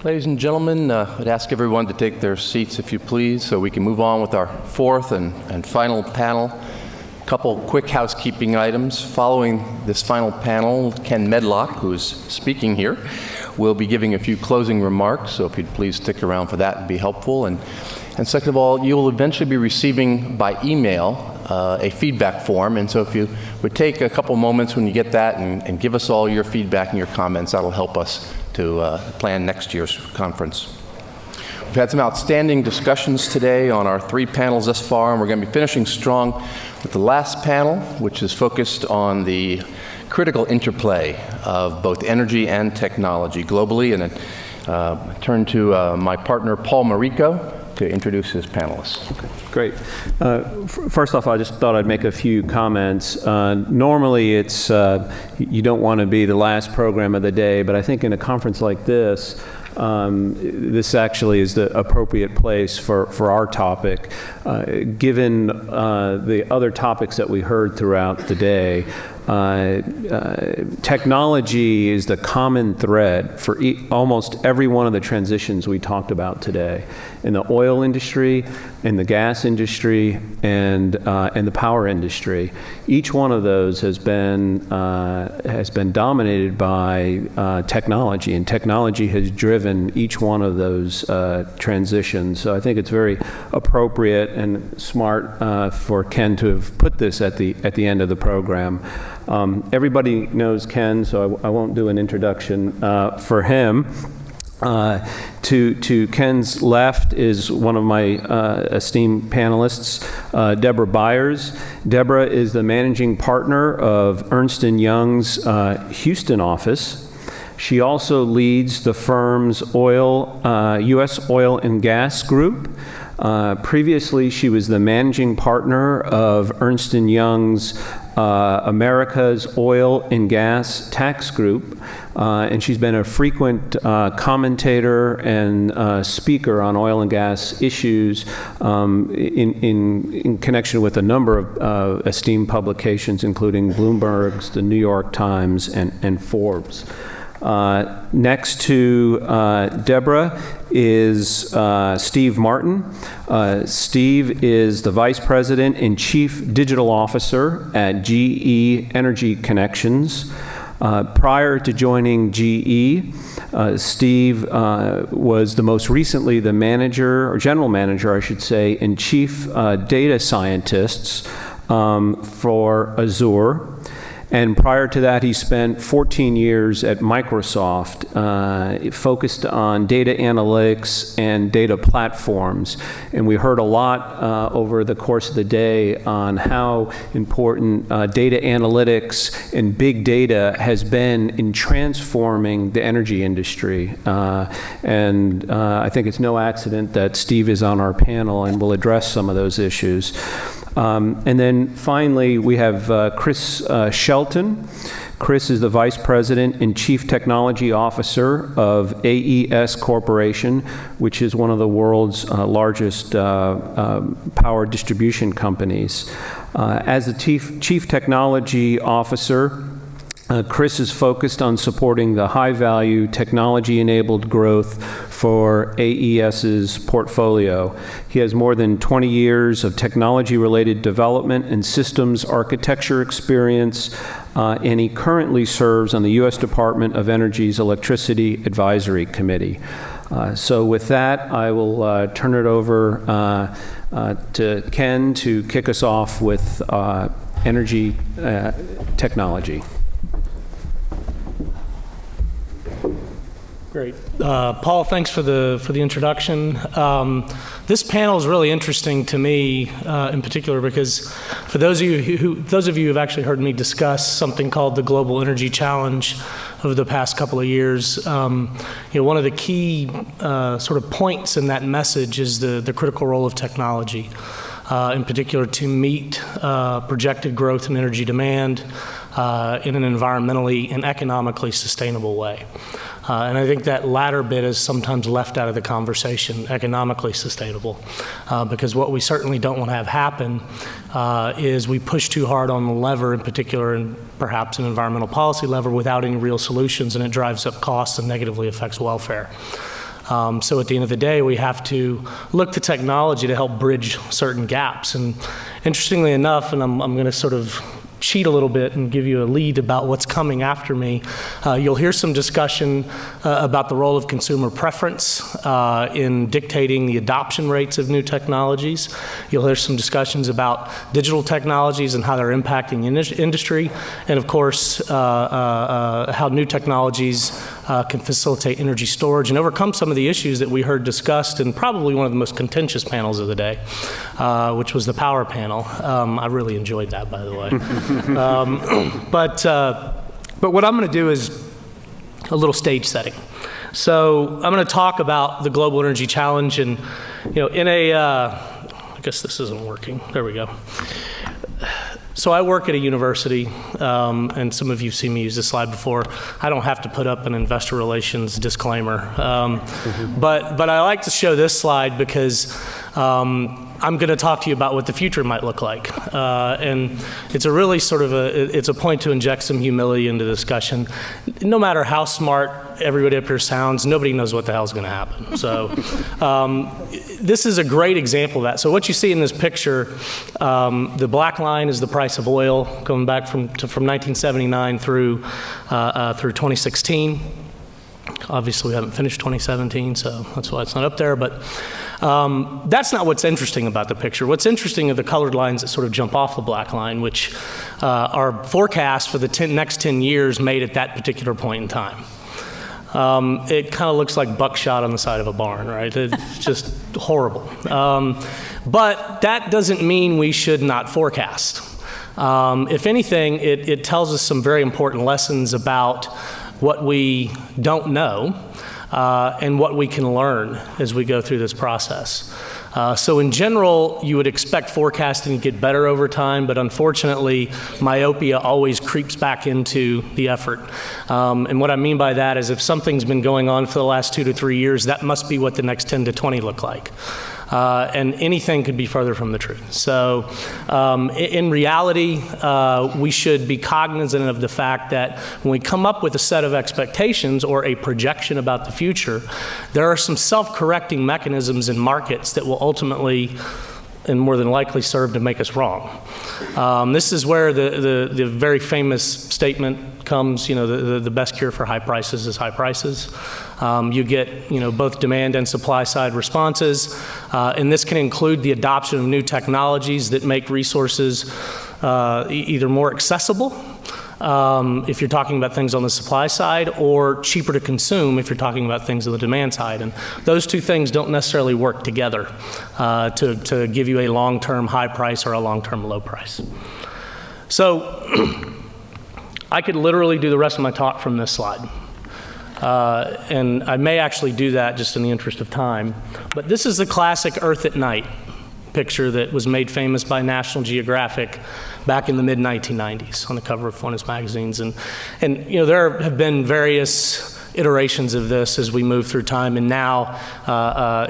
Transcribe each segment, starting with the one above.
Ladies and gentlemen, I'd ask everyone to take their seats, if you please, so we can move on with our fourth and final panel. A couple quick housekeeping items. Following this final panel, Ken Medlock, who's speaking here, will be giving a few closing remarks, so if you'd please stick around for that, it'd be helpful. And second of all, you will eventually be receiving by email a feedback form, and so if you would take a couple moments when you get that and give us all your feedback and your comments, that'll help us to plan next year's conference. We've had some outstanding discussions today on our three panels thus far, and we're going to be finishing strong with the last panel, which is focused on the critical interplay of both energy and technology globally. And I turn to my partner, Paul Marico, to introduce his panelists. Okay, great. First off, I just thought I'd make a few comments. Normally, it's you don't want to be the last program of the day, but I think in a conference like this, this actually is the appropriate place for our topic. Given the other topics that we heard throughout the day, technology is the common thread for almost every one of the transitions we talked about today. In the oil industry, in the gas industry, and the power industry. Each one of those has been dominated by technology, and technology has driven each one of those transitions. So I think it's very appropriate and smart for Ken to have put this at the end of the program. Everybody knows Ken, so I won't do an introduction for him. To Ken's left is one of my esteemed panelists, Deborah Byers. Deborah is the managing partner of Ernst & Young's Houston office. She also leads the firm's U.S. oil and gas group. Previously, she was the managing partner of Ernst & Young's America's Oil and Gas Tax Group, and she's been a frequent commentator and speaker on oil and gas issues in connection with a number of esteemed publications, including Bloomberg's, the New York Times, and Forbes. Next to Deborah is Steve Martin. Steve is the Vice President and Chief Digital Officer at GE Energy Connections. Prior to joining GE, Steve was the most recently the manager, or general manager, I should say, and chief data scientists for Azure. And prior to that, he spent 14 years at Microsoft, focused on data analytics and data platforms. And we heard a lot over the course of the day on how important data analytics and big data has been in transforming the energy industry. And I think it's no accident that Steve is on our panel and will address some of those issues. And then finally, we have Chris Shelton. Chris is the Vice President and Chief Technology Officer of AES Corporation, which is one of the world's largest power distribution companies. As the Chief Technology Officer, Chris is focused on supporting the high-value, technology-enabled growth for AES's portfolio. He has more than 20 years of technology-related development and systems architecture experience, and he currently serves on the U.S. Department of Energy's Electricity Advisory Committee. So with that, I will turn it over to Ken to kick us off with energy technology. Great. Paul, thanks for the introduction. This panel is really interesting to me in particular because for those of you who have actually heard me discuss something called the Global Energy Challenge over the past couple of years, one of the key sort of points in that message is the critical role of technology, in particular to meet projected growth in energy demand in an environmentally and economically sustainable way. And I think that latter bit is sometimes left out of the conversation, economically sustainable, because what we certainly don't want to have happen is we push too hard on the lever, in particular, and perhaps an environmental policy lever, without any real solutions, and it drives up costs and negatively affects welfare. So at the end of the day, we have to look to technology to help bridge certain gaps. And interestingly enough, and I'm going to sort of cheat a little bit and give you a lead about what's coming after me. You'll hear some discussion about the role of consumer preference in dictating the adoption rates of new technologies. You'll hear some discussions about digital technologies and how they're impacting industry, and of course, how new technologies can facilitate energy storage and overcome some of the issues that we heard discussed in probably one of the most contentious panels of the day, which was the power panel. I really enjoyed that, by the way. But what I'm going to do is a little stage setting. So I'm going to talk about the global energy challenge, and in a, I guess this isn't working. There we go. So I work at a university, and some of you have seen me use this slide before. I don't have to put up an investor relations disclaimer, but I like to show this slide because I'm going to talk to you about what the future might look like. And it's a really sort of it's a point to inject some humility into the discussion. No matter how smart everybody up here sounds, nobody knows what the hell's going to happen. So this is a great example of that. So what you see in this picture, the black line is the price of oil going back from 1979 through 2016. Obviously, we haven't finished 2017, so that's why it's not up there. But that's not what's interesting about the picture. What's interesting are the colored lines that sort of jump off the black line, which are forecasts for the next 10 years made at that particular point in time. It kind of looks like buckshot on the side of a barn, right? It's just horrible. But that doesn't mean we should not forecast. If anything, it tells us some very important lessons about what we don't know and what we can learn as we go through this process. So in general, you would expect forecasting to get better over time, but unfortunately, myopia always creeps back into the effort. And what I mean by that is if something's been going on for the last 2 to 3 years, that must be what the next 10 to 20 look like. And anything could be further from the truth. So in reality, we should be cognizant of the fact that when we come up with a set of expectations or a projection about the future, there are some self-correcting mechanisms in markets that will ultimately and more than likely serve to make us wrong. This is where the very famous statement comes, the best cure for high prices is high prices. You get, both demand and supply side responses, and this can include the adoption of new technologies that make resources either more accessible, if you're talking about things on the supply side, or cheaper to consume if you're talking about things on the demand side. And those two things don't necessarily work together to give you a long-term high price or a long-term low price. So I could literally do the rest of my talk from this slide. And I may actually do that just in the interest of time. But this is the classic Earth at night picture that was made famous by National Geographic back in the mid-1990s on the cover of one of its magazines. And there have been various iterations of this as we move through time, and now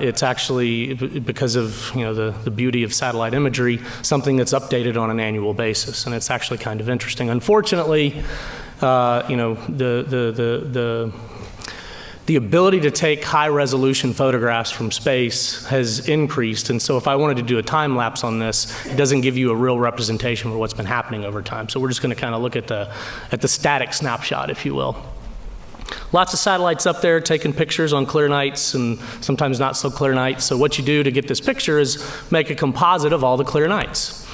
it's actually, because of the beauty of satellite imagery, something that's updated on an annual basis, and it's actually kind of interesting. Unfortunately, the ability to take high-resolution photographs from space has increased, and so if I wanted to do a time lapse on this, it doesn't give you a real representation for what's been happening over time. So we're just going to kind of look at the static snapshot, if you will. Lots of satellites up there taking pictures on clear nights and sometimes not so clear nights. So what you do to get this picture is make a composite of all the clear nights.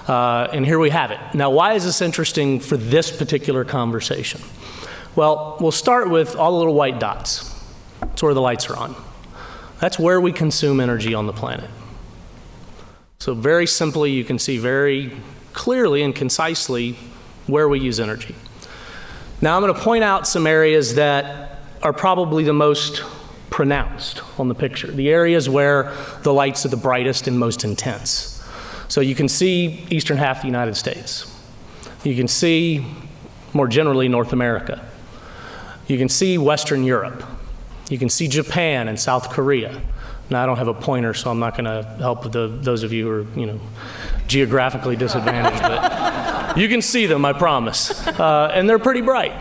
And here we have it. Now, why is this interesting for this particular conversation? Well, we'll start with all the little white dots. That's where the lights are on. That's where we consume energy on the planet. So very simply, you can see very clearly and concisely where we use energy. Now, I'm going to point out some areas that are probably the most pronounced on the picture, the areas where the lights are the brightest and most intense. So you can see eastern half of the United States. You can see, more generally, North America. You can see Western Europe. You can see Japan and South Korea. Now, I don't have a pointer, so I'm not going to help those of you who are, geographically disadvantaged, but you can see them, I promise. And they're pretty bright.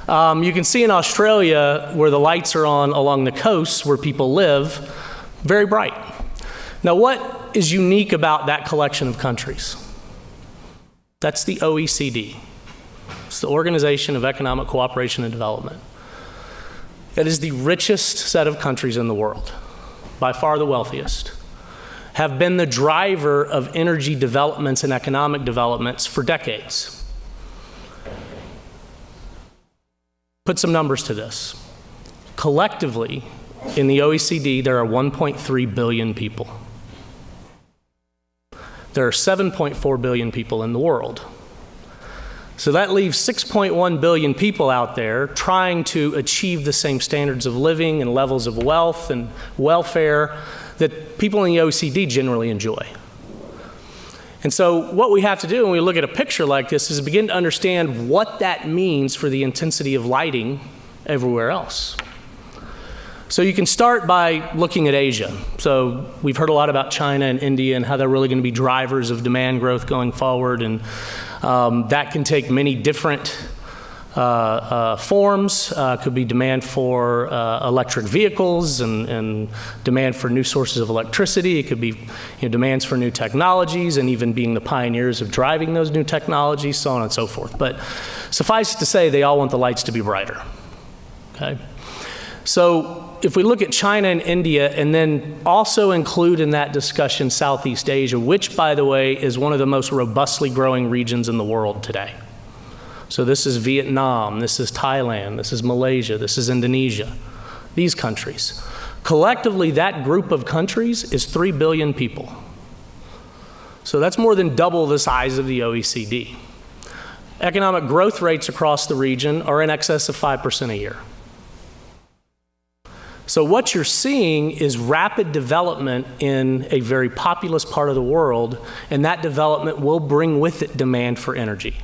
You can see in Australia, where the lights are on along the coasts where people live, very bright. Now, what is unique about that collection of countries? That's the OECD. It's the Organization of Economic Cooperation and Development. It is the richest set of countries in the world, by far the wealthiest, have been the driver of energy developments and economic developments for decades. Put some numbers to this. Collectively, in the OECD, there are 1.3 billion people. There are 7.4 billion people in the world. So that leaves 6.1 billion people out there trying to achieve the same standards of living and levels of wealth and welfare that people in the OECD generally enjoy. And so what we have to do when we look at a picture like this is begin to understand what that means for the intensity of lighting everywhere else. So you can start by looking at Asia. So we've heard a lot about China and India and how they're really going to be drivers of demand growth going forward, and that can take many different forms. Could be demand for electric vehicles and demand for new sources of electricity. It could be demands for new technologies and even being the pioneers of driving those new technologies, so on and so forth. But suffice to say, they all want the lights to be brighter. Okay? So if we look at China and India and then also include in that discussion Southeast Asia, which, by the way, is one of the most robustly growing regions in the world today. So this is Vietnam, this is Thailand, this is Malaysia, this is Indonesia, these countries. Collectively, that group of countries is 3 billion people. So that's more than double the size of the OECD. Economic growth rates across the region are in excess of 5% a year. So what you're seeing is rapid development in a very populous part of the world, and that development will bring with it demand for energy.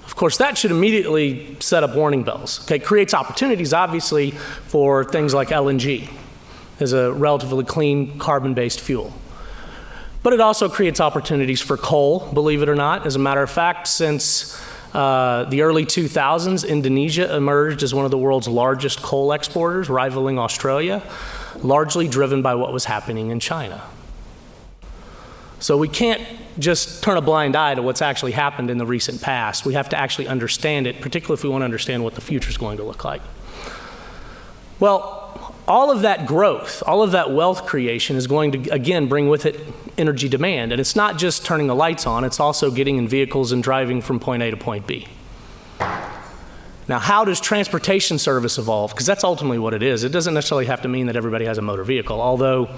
Of course, that should immediately set up warning bells. Okay, it creates opportunities, obviously, for things like LNG as a relatively clean carbon-based fuel. But it also creates opportunities for coal, believe it or not. As a matter of fact, since the early 2000s, Indonesia emerged as one of the world's largest coal exporters, rivaling Australia, largely driven by what was happening in China. So we can't just turn a blind eye to what's actually happened in the recent past. We have to actually understand it, particularly if we want to understand what the future is going to look like. Well, all of that growth, all of that wealth creation is going to, again, bring with it energy demand. And it's not just turning the lights on, it's also getting in vehicles and driving from point A to point B. Now, how does transportation service evolve? Because that's ultimately what it is. It doesn't necessarily have to mean that everybody has a motor vehicle, although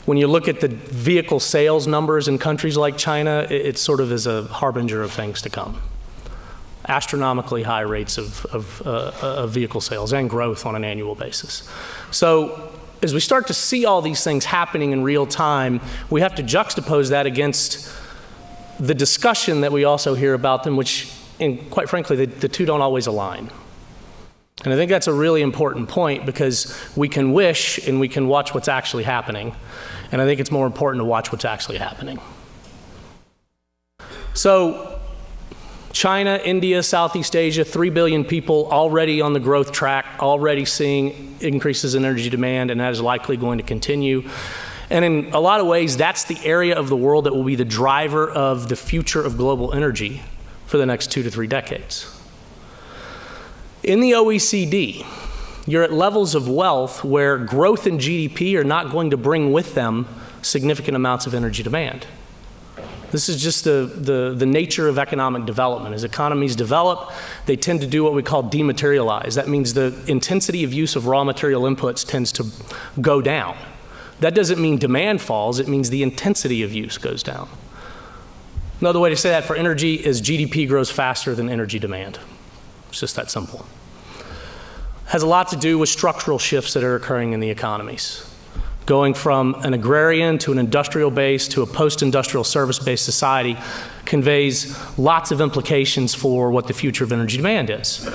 when you look at the vehicle sales numbers in countries like China, it sort of is a harbinger of things to come. Astronomically high rates of vehicle sales and growth on an annual basis. So as we start to see all these things happening in real time, we have to juxtapose that against the discussion that we also hear about them, which, and quite frankly, the two don't always align. And I think that's a really important point, because we can wish and we can watch what's actually happening. And I think it's more important to watch what's actually happening. So China, India, Southeast Asia, 3 billion people already on the growth track, already seeing increases in energy demand, and that is likely going to continue. And in a lot of ways, that's the area of the world that will be the driver of the future of global energy for the next 2 to 3 decades. In the OECD, you're at levels of wealth where growth in GDP are not going to bring with them significant amounts of energy demand. This is just the nature of economic development. As economies develop, they tend to do what we call dematerialize. That means the intensity of use of raw material inputs tends to go down. That doesn't mean demand falls, it means the intensity of use goes down. Another way to say that for energy is GDP grows faster than energy demand. It's just that simple. It has a lot to do with structural shifts that are occurring in the economies. Going from an agrarian to an industrial base to a post-industrial service-based society conveys lots of implications for what the future of energy demand is.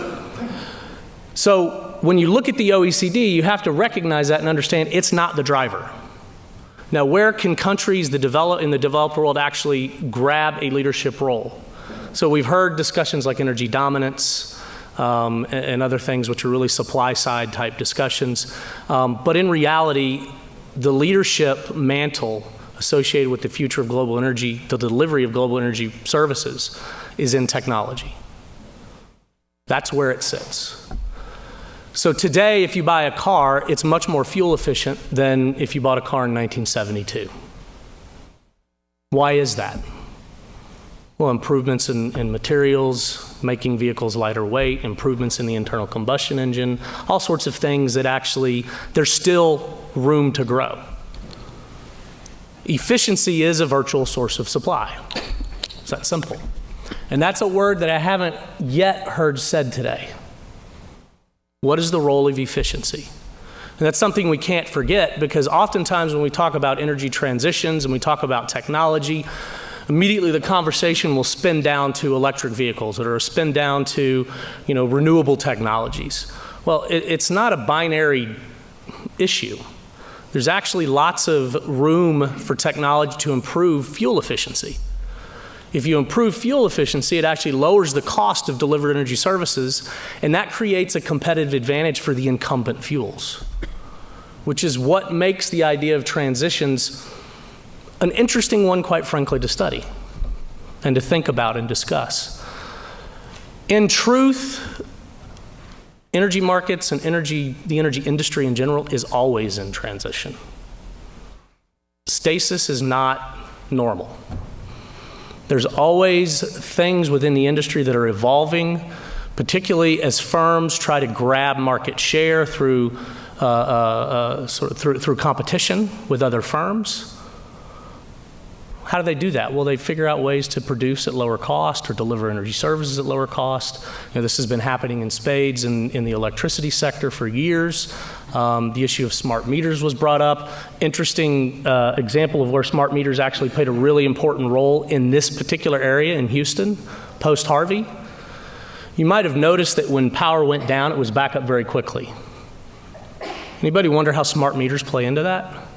So when you look at the OECD, you have to recognize that and understand it's not the driver. Now, where can countries in the developed world actually grab a leadership role? So we've heard discussions like energy dominance, and other things which are really supply side type discussions. But in reality, the leadership mantle associated with the future of global energy, the delivery of global energy services, is in technology. That's where it sits. So today, if you buy a car, it's much more fuel efficient than if you bought a car in 1972. Why is that? Well, improvements in materials, making vehicles lighter weight, improvements in the internal combustion engine, all sorts of things that actually, there's still room to grow. Efficiency is a virtual source of supply. It's that simple. And that's a word that I haven't yet heard said today. What is the role of efficiency? And that's something we can't forget, because oftentimes when we talk about energy transitions and we talk about technology, immediately the conversation will spin down to electric vehicles or spin down to, renewable technologies. Well, it's not a binary issue. There's actually lots of room for technology to improve fuel efficiency. If you improve fuel efficiency, it actually lowers the cost of delivered energy services, and that creates a competitive advantage for the incumbent fuels, which is what makes the idea of transitions an interesting one, quite frankly, to study and to think about and discuss. In truth, energy markets and the energy industry in general is always in transition. Stasis is not normal. There's always things within the industry that are evolving, particularly as firms try to grab market share through through competition with other firms. How do they do that? Well, they figure out ways to produce at lower cost or deliver energy services at lower cost. This has been happening in spades in the electricity sector for years. The issue of smart meters was brought up. Interesting example of where smart meters actually played a really important role in this particular area in Houston, post-Harvey. You might have noticed that when power went down, it was back up very quickly. Anybody wonder how smart meters play into that?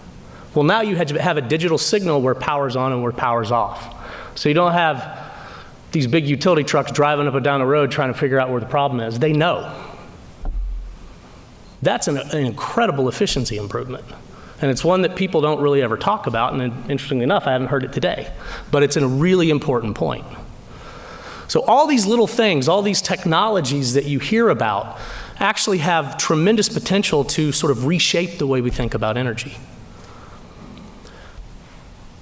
Well, now you have a digital signal where power's on and where power's off. So you don't have these big utility trucks driving up and down the road trying to figure out where the problem is. They know. That's an incredible efficiency improvement. And it's one that people don't really ever talk about, and interestingly enough, I haven't heard it today. But it's a really important point. So all these little things, all these technologies that you hear about actually have tremendous potential to sort of reshape the way we think about energy.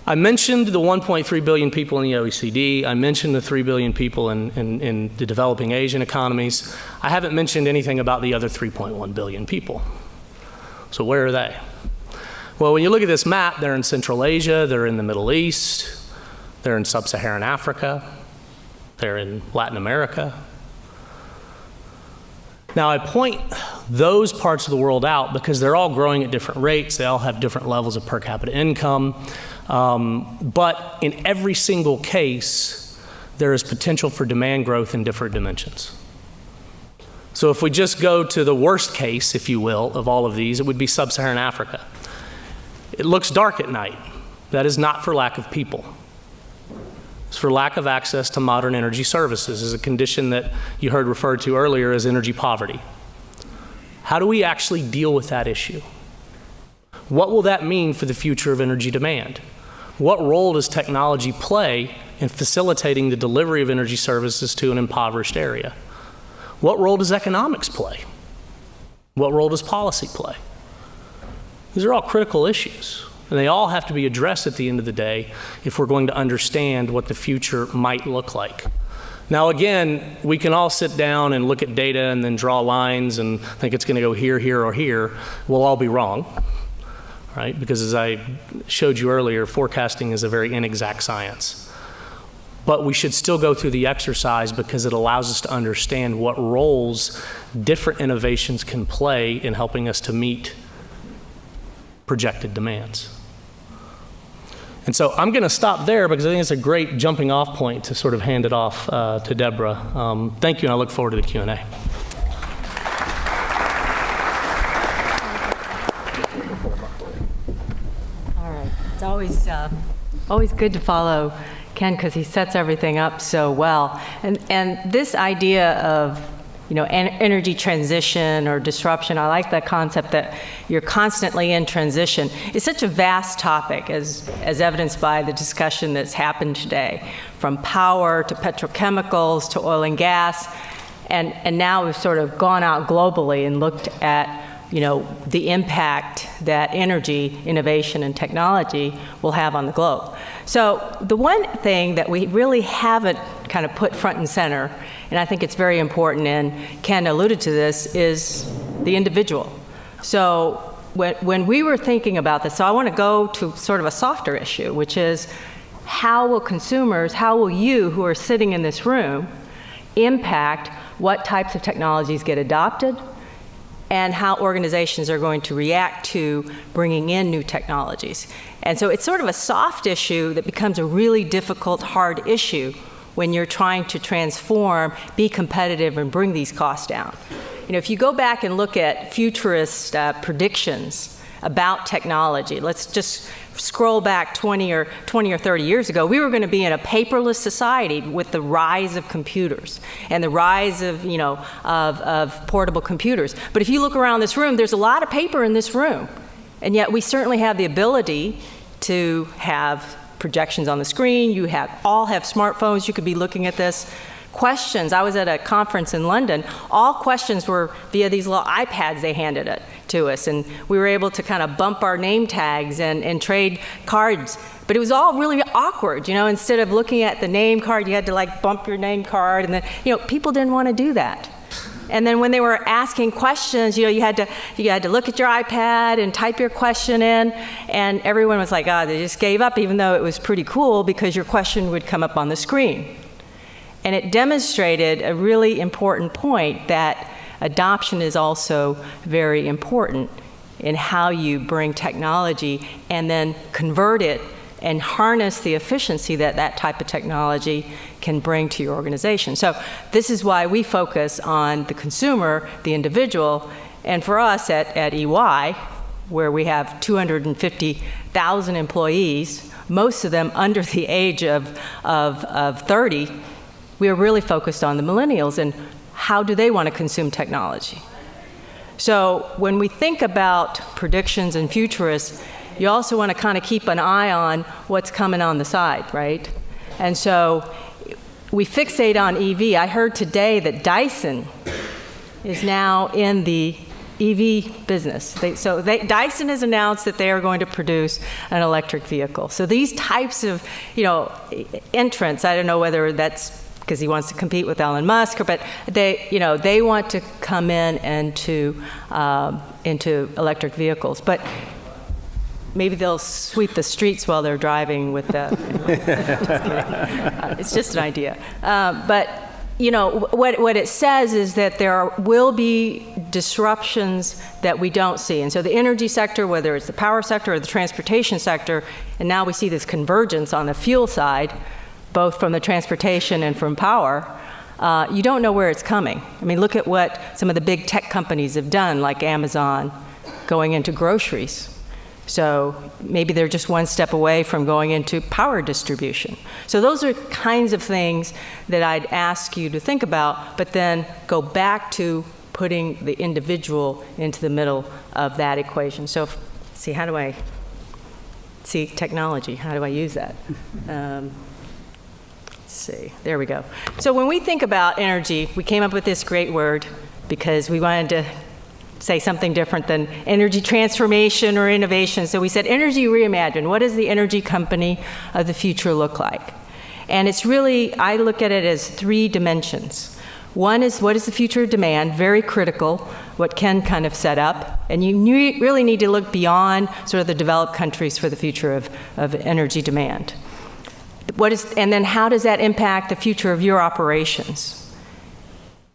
I mentioned the 1.3 billion people in the OECD. I mentioned the 3 billion people in the developing Asian economies. I haven't mentioned anything about the other 3.1 billion people. So where are they? Well, when you look at this map, they're in Central Asia, they're in the Middle East, they're in Sub-Saharan Africa, they're in Latin America. Now, I point those parts of the world out because they're all growing at different rates. They all have different levels of per capita income. But in every single case, there is potential for demand growth in different dimensions. So if we just go to the worst case, if you will, of all of these, it would be Sub-Saharan Africa. It looks dark at night. That is not for lack of people. It's for lack of access to modern energy services, is a condition that you heard referred to earlier as energy poverty. How do we actually deal with that issue? What will that mean for the future of energy demand? What role does technology play in facilitating the delivery of energy services to an impoverished area? What role does economics play? What role does policy play? These are all critical issues, and they all have to be addressed at the end of the day if we're going to understand what the future might look like. Now again, we can all sit down and look at data and then draw lines and think it's going to go here, here, or here. We'll all be wrong. Right? Because as I showed you earlier, forecasting is a very inexact science. But we should still go through the exercise because it allows us to understand what roles different innovations can play in helping us to meet projected demands. And so I'm going to stop there because I think it's a great jumping off point to sort of hand it off to Deborah. Thank you, and I look forward to the Q&A. It's always good to follow Ken because he sets everything up so well. And this idea of energy transition or disruption. I like that concept that you're constantly in transition. It's such a vast topic, as evidenced by the discussion that's happened today, from power to petrochemicals to oil and gas. And now we've sort of gone out globally and looked at the impact that energy, innovation, and technology will have on the globe. So the one thing that we really haven't kind of put front and center, and I think it's very important, and Ken alluded to this, is the individual. So when we were thinking about this, so I want to go to sort of a softer issue, which is how will consumers, how will you who are sitting in this room impact what types of technologies get adopted, and how organizations are going to react to bringing in new technologies. And so it's sort of a soft issue that becomes a really difficult, hard issue when you're trying to transform, be competitive, and bring these costs down. If you go back and look at futurist predictions about technology, let's just scroll back 20 or 30 years ago, we were going to be in a paperless society with the rise of computers and the rise of, of portable computers. But if you look around this room, there's a lot of paper in this room. And yet we certainly have the ability to have projections on the screen. You all have smartphones. You could be looking at this. Questions. I was at a conference in London. All questions were via these little iPads they handed it to us, and we were able to kind of bump our name tags and trade cards. But it was all really awkward, Instead of looking at the name card, you had to bump your name card, and then people didn't want to do that. And then when they were asking questions, you had to look at your iPad and type your question in, and everyone was like, they just gave up, even though it was pretty cool because your question would come up on the screen. And it demonstrated a really important point that adoption is also very important in how you bring technology and then convert it and harness the efficiency that that type of technology can bring to your organization. So this is why we focus on the consumer, the individual, and for us at EY, where we have 250,000 employees, most of them under the age of 30, we are really focused on the millennials and how do they want to consume technology. So when we think about predictions and futurists, you also want to kind of keep an eye on what's coming on the side, right? And so we fixate on EV. I heard today that Dyson is now in the EV business. Dyson has announced that they are going to produce an electric vehicle. So these types of, entrants, I don't know whether that's because he wants to compete with Elon Musk, but they want to come in into electric vehicles. But maybe they'll sweep the streets while they're driving with the. Just kidding. It's just an idea. But what it says is that there will be disruptions that we don't see. And so the energy sector, whether it's the power sector or the transportation sector, and now we see this convergence on the fuel side, both from the transportation and from power, you don't know where it's coming. I mean, look at what some of the big tech companies have done, like Amazon, going into groceries. So maybe they're just one step away from going into power distribution. So those are kinds of things that I'd ask you to think about, but then go back to putting the individual into the middle of that equation. So how do I see technology? How do I use that? There we go. So when we think about energy, we came up with this great word because we wanted to say something different than energy transformation or innovation. So we said energy reimagined. What does the energy company of the future look like? And it's really, I look at it as 3 dimensions. One is what is the future of demand, very critical, what Ken kind of set up. And you really need to look beyond sort of the developed countries for the future of energy demand. And then how does that impact the future of your operations?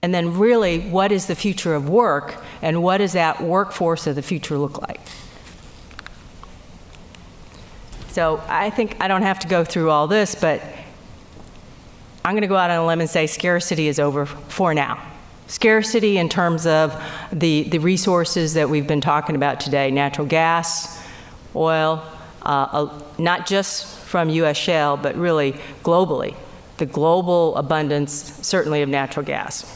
And then really, what is the future of work, and what does that workforce of the future look like? So I think I don't have to go through all this, but I'm going to go out on a limb and say scarcity is over for now. Scarcity in terms of the resources that we've been talking about today, natural gas, oil, not just from U.S. shale, but really globally, the global abundance, certainly of natural gas.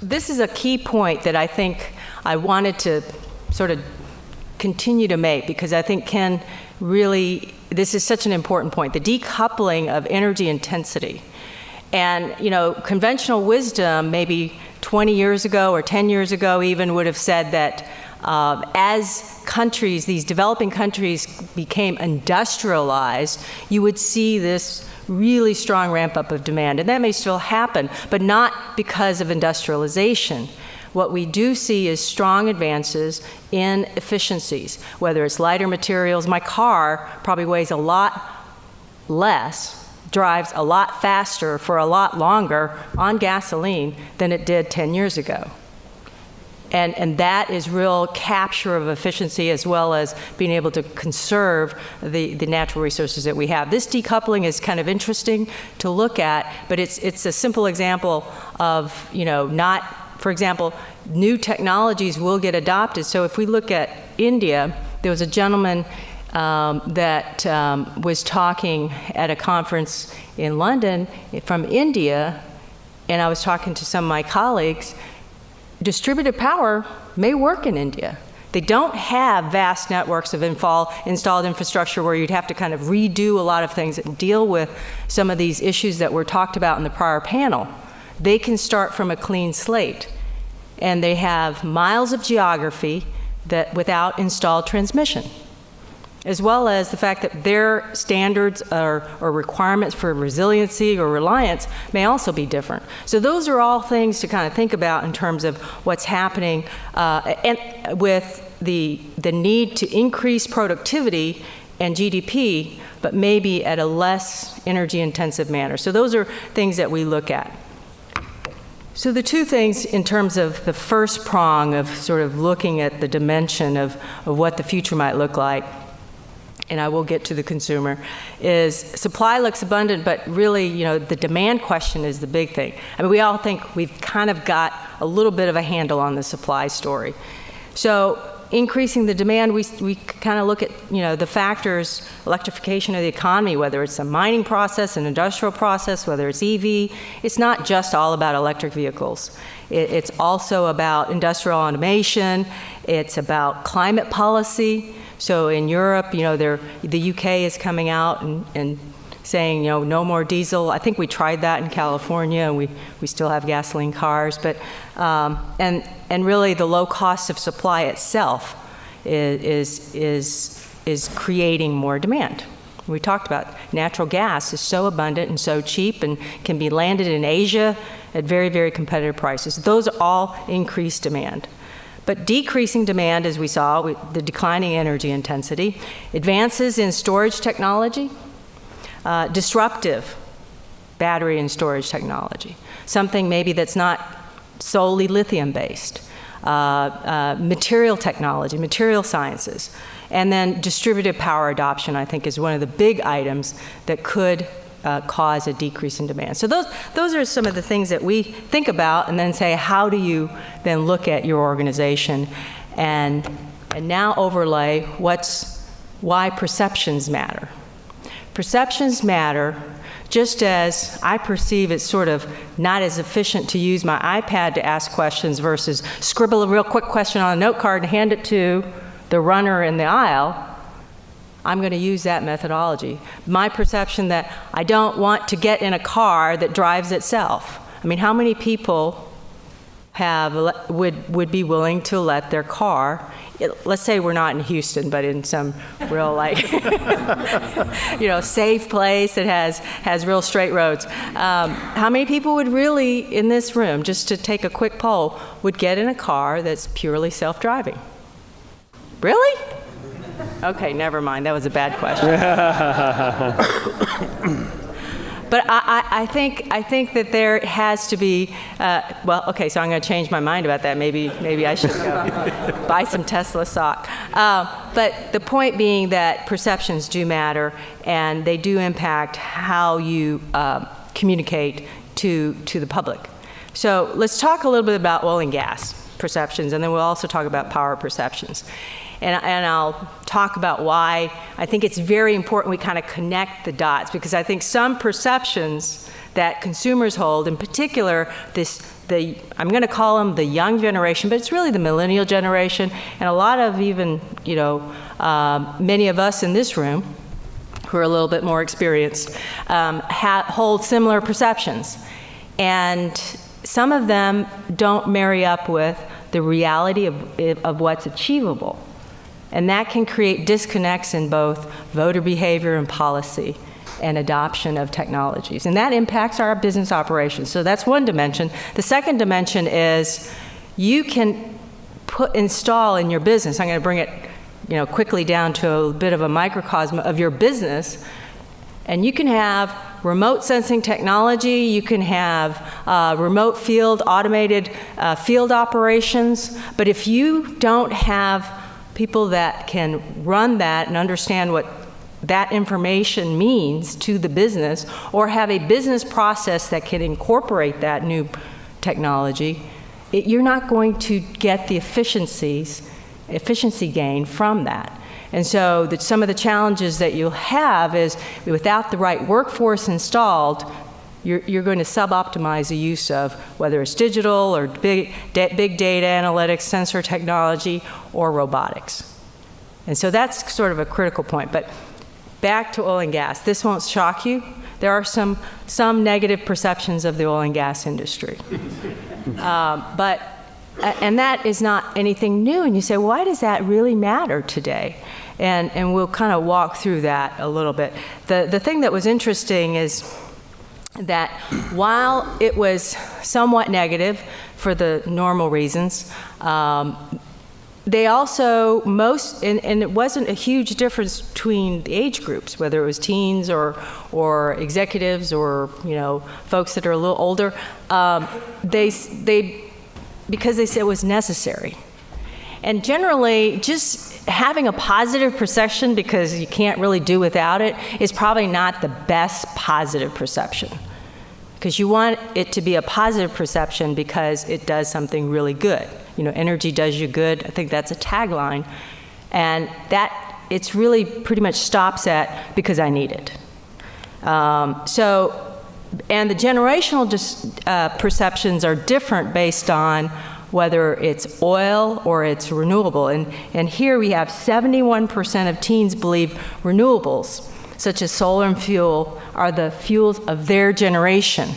This is a key point that I think I wanted to sort of continue to make, because I think Ken really, this is such an important point, the decoupling of energy intensity. And, you know, conventional wisdom maybe 20 years ago or 10 years ago even would have said that as countries, these developing countries became industrialized, you would see this really strong ramp up of demand. And that may still happen, but not because of industrialization. What we do see is strong advances in efficiencies, whether it's lighter materials. My car probably weighs a lot less, drives a lot faster for a lot longer on gasoline than it did 10 years ago. And that is real capture of efficiency, as well as being able to conserve the natural resources that we have. This decoupling is kind of interesting to look at, but it's a simple example of, you know, not, for example, new technologies will get adopted. So if we look at India, there was a gentleman that was talking at a conference in London from India, and I was talking to some of my colleagues. Distributed power may work in India. They don't have vast networks of installed infrastructure where you'd have to kind of redo a lot of things and deal with some of these issues that were talked about in the prior panel. They can start from a clean slate, and they have miles of geography that without installed transmission, as well as the fact that their standards or requirements for resiliency or reliance may also be different. So those are all things to kind of think about in terms of what's happening and with the need to increase productivity and GDP, but maybe at a less energy-intensive manner. So those are things that we look at. So the two things in terms of the first prong of sort of looking at the dimension of what the future might look like, and I will get to the consumer, is supply looks abundant, but really, you know, the demand question is the big thing. I mean, we all think we've kind of got a little bit of a handle on the supply story. So increasing the demand, we kind of look at, you know, the factors, electrification of the economy, whether it's a mining process, an industrial process, whether it's EV. It's not just all about electric vehicles. It's also about industrial automation. It's about climate policy. So in Europe, you know, the UK is coming out and saying, you know, no more diesel. I think we tried that in California, and we still have gasoline cars. But and really, the low cost of supply itself is creating more demand. We talked about natural gas is so abundant and so cheap and can be landed in Asia at very, very competitive prices. Those all increase demand. But decreasing demand, as we saw, with the declining energy intensity, advances in storage technology, disruptive battery and storage technology, something maybe that's not solely lithium-based, material technology, material sciences, and then distributed power adoption, I think, is one of the big items that could cause a decrease in demand. So those are some of the things that we think about and then say, how do you then look at your organization and now overlay why perceptions matter. Perceptions matter just as I perceive it's sort of not as efficient to use my iPad to ask questions versus scribble a real quick question on a note card and hand it to the runner in the aisle. I'm going to use that methodology. My perception that I don't want to get in a car that drives itself. I mean, how many people would be willing to let their car, let's say we're not in Houston, but in some real, like, you know, safe place that has real straight roads. How many people would really, in this room, just to take a quick poll, would get in a car that's purely self-driving? Really? Okay, never mind. That was a bad question. But I think that there has to be. Well, okay. So I'm going to change my mind about that. Maybe I should go buy some Tesla stock. But the point being that perceptions do matter, and they do impact how you communicate to the public. So let's talk a little bit about oil and gas perceptions, and then we'll also talk about power perceptions. And I'll talk about why I think it's very important we kind of connect the dots, because I think some perceptions that consumers hold, in particular, I'm going to call them the young generation, but it's really the millennial generation, and a lot of even, many of us in this room who are a little bit more experienced, hold similar perceptions. And some of them don't marry up with the reality of what's achievable. And that can create disconnects in both voter behavior and policy and adoption of technologies. And that impacts our business operations. So that's one dimension. The second dimension is you can install in your business, I'm going to bring it quickly down to a bit of a microcosm of your business, and you can have remote sensing technology, you can have remote field, automated field operations, but if you don't have people that can run that and understand what that information means to the business, or have a business process that can incorporate that new technology, you're not going to get the efficiency gain from that. And so some of the challenges that you'll have is without the right workforce installed, you're going to suboptimize the use of whether it's digital or big data analytics, sensor technology, or robotics. And so that's sort of a critical point. But back to oil and gas. This won't shock you. There are some negative perceptions of the oil and gas industry. And that is not anything new. And you say, why does that really matter today? And we'll kind of walk through that a little bit. The thing that was interesting is that while it was somewhat negative for the normal reasons, they also and it wasn't a huge difference between the age groups, whether it was teens or executives or folks that are a little older. Because they said it was necessary. And generally, just having a positive perception because you can't really do without it is probably not the best positive perception. Because you want it to be a positive perception because it does something really good. Energy does you good. I think that's a tagline. And that it's really pretty much stops at because I need it. And the generational perceptions are different based on whether it's oil or it's renewable. And here we have 71% of teens believe renewables, such as solar and fuel, are the fuels of their generation.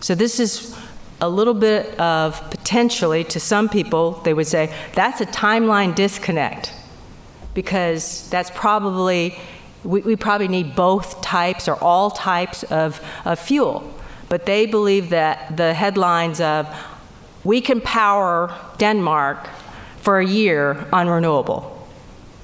So this is a little bit of potentially, to some people, they would say, that's a timeline disconnect, because that's probably, we probably need both types or all types of fuel. But they believe that the headlines of, we can power Denmark for a year on renewable,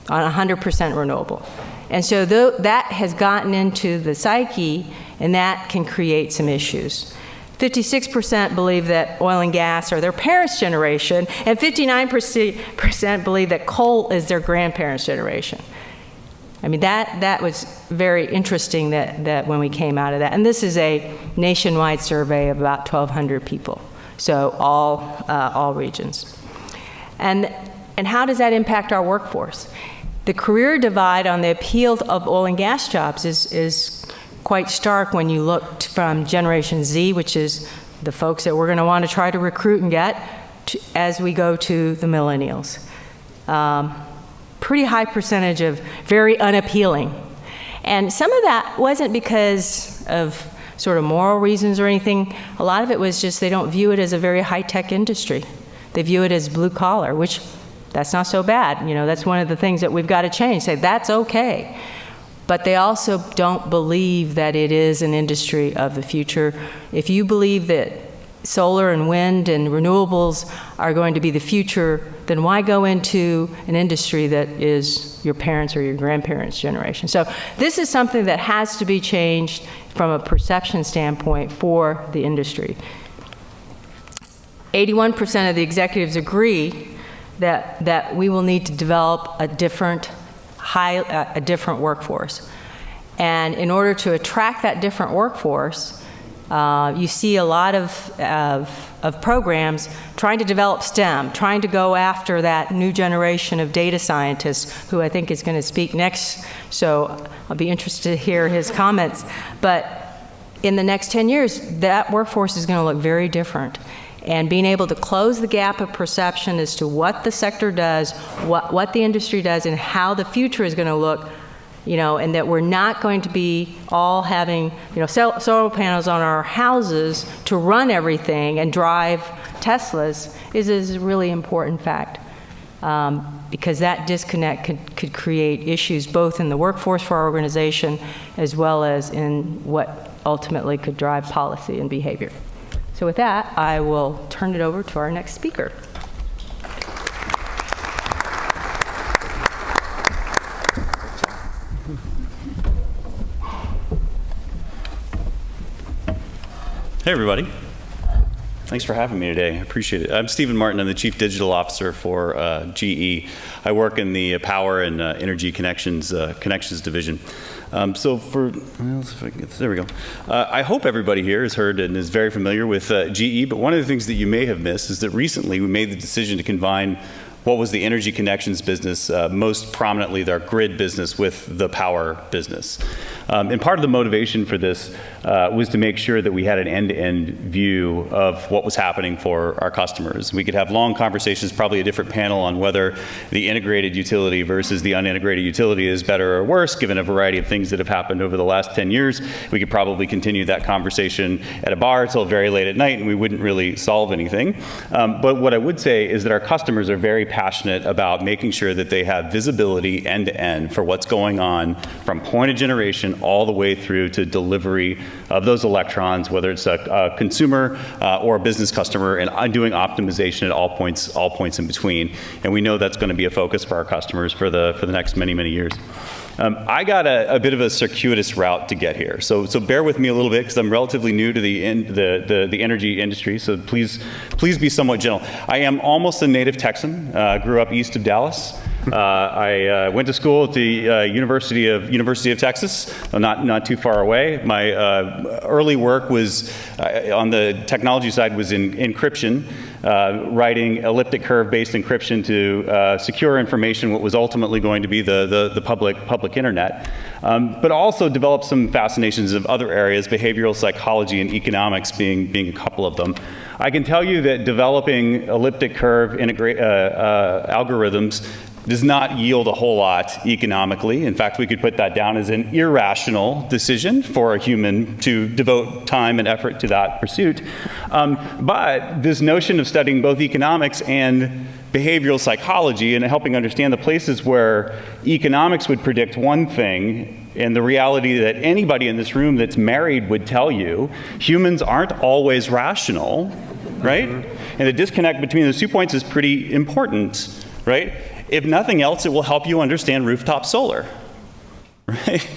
on 100% renewable. And so that has gotten into the psyche, and that can create some issues. 56% believe that oil and gas are their parents' generation, and 59% believe that coal is their grandparents' generation. I mean, that was very interesting that when we came out of that. And this is a nationwide survey of about 1,200 people, so all regions. And how does that impact our workforce? The career divide on the appeal of oil and gas jobs is quite stark when you look from Generation Z, which is the folks that we're going to want to try to recruit and get, as we go to the millennials. Pretty high percentage of very unappealing. And some of that wasn't because of sort of moral reasons or anything. A lot of it was just they don't view it as a very high-tech industry. They view it as blue collar, which that's not so bad. That's one of the things that we've got to change. Say, that's okay. But they also don't believe that it is an industry of the future. If you believe that solar and wind and renewables are going to be the future, then why go into an industry that is your parents' or your grandparents' generation? So this is something that has to be changed from a perception standpoint for the industry. 81% of the executives agree that we will need to develop a different workforce. And in order to attract that different workforce, you see a lot of programs trying to develop STEM, trying to go after that new generation of data scientists, who I think is going to speak next, so I'll be interested to hear his comments. But in the next 10 years, that workforce is going to look very different. And being able to close the gap of perception as to what the sector does, what the industry does, and how the future is going to look, and that we're not going to be all having, solar panels on our houses to run everything and drive Teslas is a really important fact. Because that disconnect could create issues both in the workforce for our organization as well as in what ultimately could drive policy and behavior. So with that, I will turn it over to our next speaker. Hey, everybody. Thanks for having me today. I appreciate it. I'm Stephen Martin. I'm the Chief Digital Officer for GE. I work in the Power and Energy Connections Division. There we go. I hope everybody here has heard and is very familiar with GE, but one of the things that you may have missed is that recently we made the decision to combine what was the energy connections business, most prominently their grid business, with the power business. And part of the motivation for this was to make sure that we had an end-to-end view of what was happening for our customers. We could have long conversations, probably a different panel on whether the integrated utility versus the unintegrated utility is better or worse, given a variety of things that have happened over the last 10 years. We could probably continue that conversation at a bar till very late at night, and we wouldn't really solve anything. But what I would say is that our customers are very passionate about making sure that they have visibility end-to-end for what's going on from point of generation all the way through to delivery of those electrons, whether it's a consumer or a business customer, and doing optimization at all points in between. And we know that's going to be a focus for our customers for the next many, many years. I got a bit of a circuitous route to get here, so bear with me a little bit because I'm relatively new to the energy industry. So please be somewhat gentle. I am almost a native Texan. Grew up east of Dallas. I went to school at the University of Texas, not too far away. My early work was on the technology side was in encryption. Writing elliptic curve-based encryption to secure information, what was ultimately going to be the public internet, but also developed some fascinations of other areas, behavioral psychology and economics being a couple of them. I can tell you that developing elliptic curve algorithms does not yield a whole lot economically. In fact, we could put that down as an irrational decision for a human to devote time and effort to that pursuit. But this notion of studying both economics and behavioral psychology and helping understand the places where economics would predict one thing and the reality that anybody in this room that's married would tell you, humans aren't always rational, right? And the disconnect between those 2 points is pretty important, right? If nothing else, it will help you understand rooftop solar, right?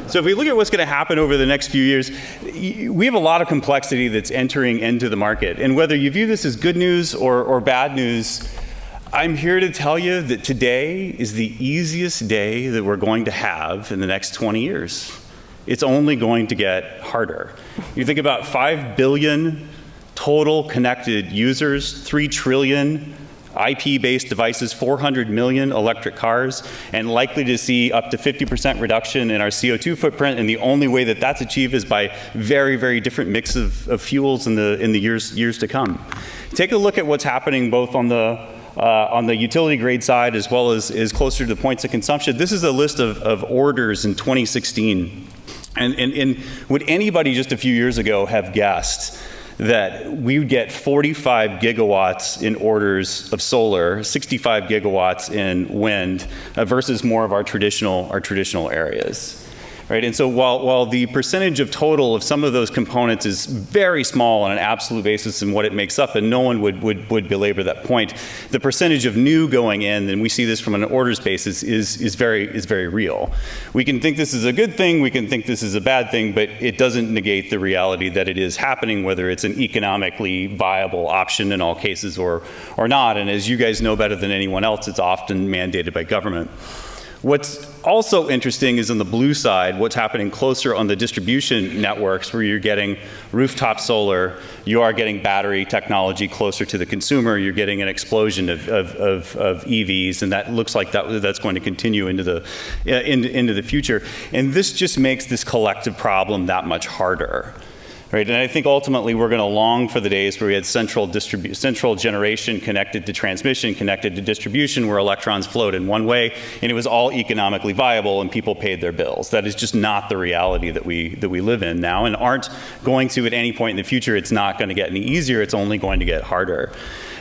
So if we look at what's going to happen over the next few years, we have a lot of complexity that's entering into the market. And whether you view this as good news or bad news, I'm here to tell you that today is the easiest day that we're going to have in the next 20 years. It's only going to get harder. You think about 5 billion total connected users, 3 trillion IP-based devices, 400 million electric cars, and likely to see up to 50% reduction in our CO2 footprint. And the only way that that's achieved is by very, very different mix of fuels in the years to come. Take a look at what's happening both on the utility grade side as well as closer to the points of consumption. This is a list of orders in 2016. And would anybody just a few years ago have guessed that we would get 45 gigawatts in orders of solar, 65 gigawatts in wind, versus more of our traditional areas? Right? And so while the percentage of total of some of those components is very small on an absolute basis in what it makes up, and no one would belabor that point, the percentage of new going in, and we see this from an orders basis, is very real. We can think this is a good thing, we can think this is a bad thing, but it doesn't negate the reality that it is happening, whether it's an economically viable option in all cases or not. And as you guys know better than anyone else, it's often mandated by government. What's also interesting is on the blue side, what's happening closer on the distribution networks where you're getting rooftop solar, you are getting battery technology closer to the consumer, you're getting an explosion of EVs, and that looks like that's going to continue into the future. And this just makes this collective problem that much harder. Right, and I think ultimately we're going to long for the days where we had central generation connected to transmission, connected to distribution, where electrons flowed in one way, and it was all economically viable, and people paid their bills. That is just not the reality that we live in now, and aren't going to at any point in the future. It's not going to get any easier. It's only going to get harder.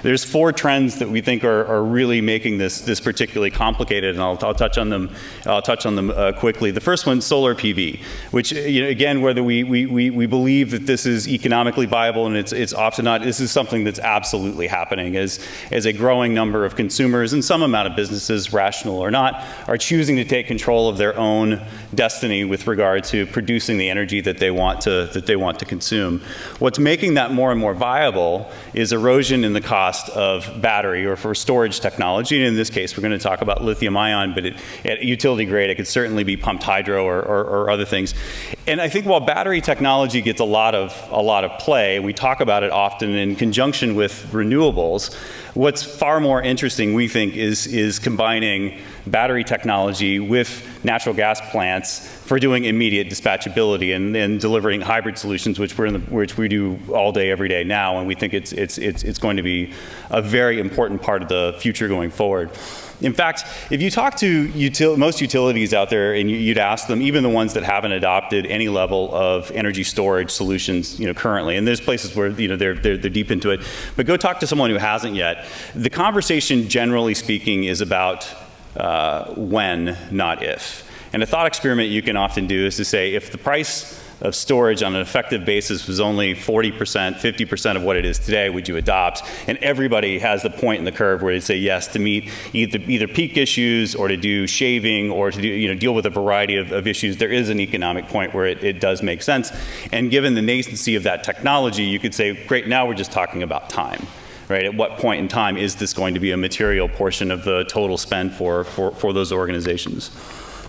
There's 4 trends that we think are really making this particularly complicated, and I'll touch on them. Quickly. The first one, solar PV, which again, whether we believe that this is economically viable and it's often not, this is something that's absolutely happening as a growing number of consumers and some amount of businesses, rational or not, are choosing to take control of their own destiny with regard to producing the energy that they want to consume. What's making that more and more viable is erosion in the cost of battery or for storage technology. And in this case, we're going to talk about lithium ion, but at utility grade, it could certainly be pumped hydro or other things. And I think while battery technology gets a lot of play, we talk about it often in conjunction with renewables. What's far more interesting, we think, is combining battery technology with natural gas plants for doing immediate dispatchability and delivering hybrid solutions, which we do all day, every day now, and we think it's going to be a very important part of the future going forward. In fact, if you talk to most utilities out there and you'd ask them, even the ones that haven't adopted any level of energy storage solutions, currently, and there's places where they're deep into it, but go talk to someone who hasn't yet. The conversation, generally speaking, is about when, not if. And a thought experiment you can often do is to say, if the price of storage on an effective basis was only 40%, 50% of what it is today, would you adopt? And everybody has the point in the curve where they say yes to meet either peak issues or to do shaving or to do, deal with a variety of issues. There is an economic point where it does make sense. And given the nascency of that technology, you could say, great, now we're just talking about time. Right? At what point in time is this going to be a material portion of the total spend for those organizations?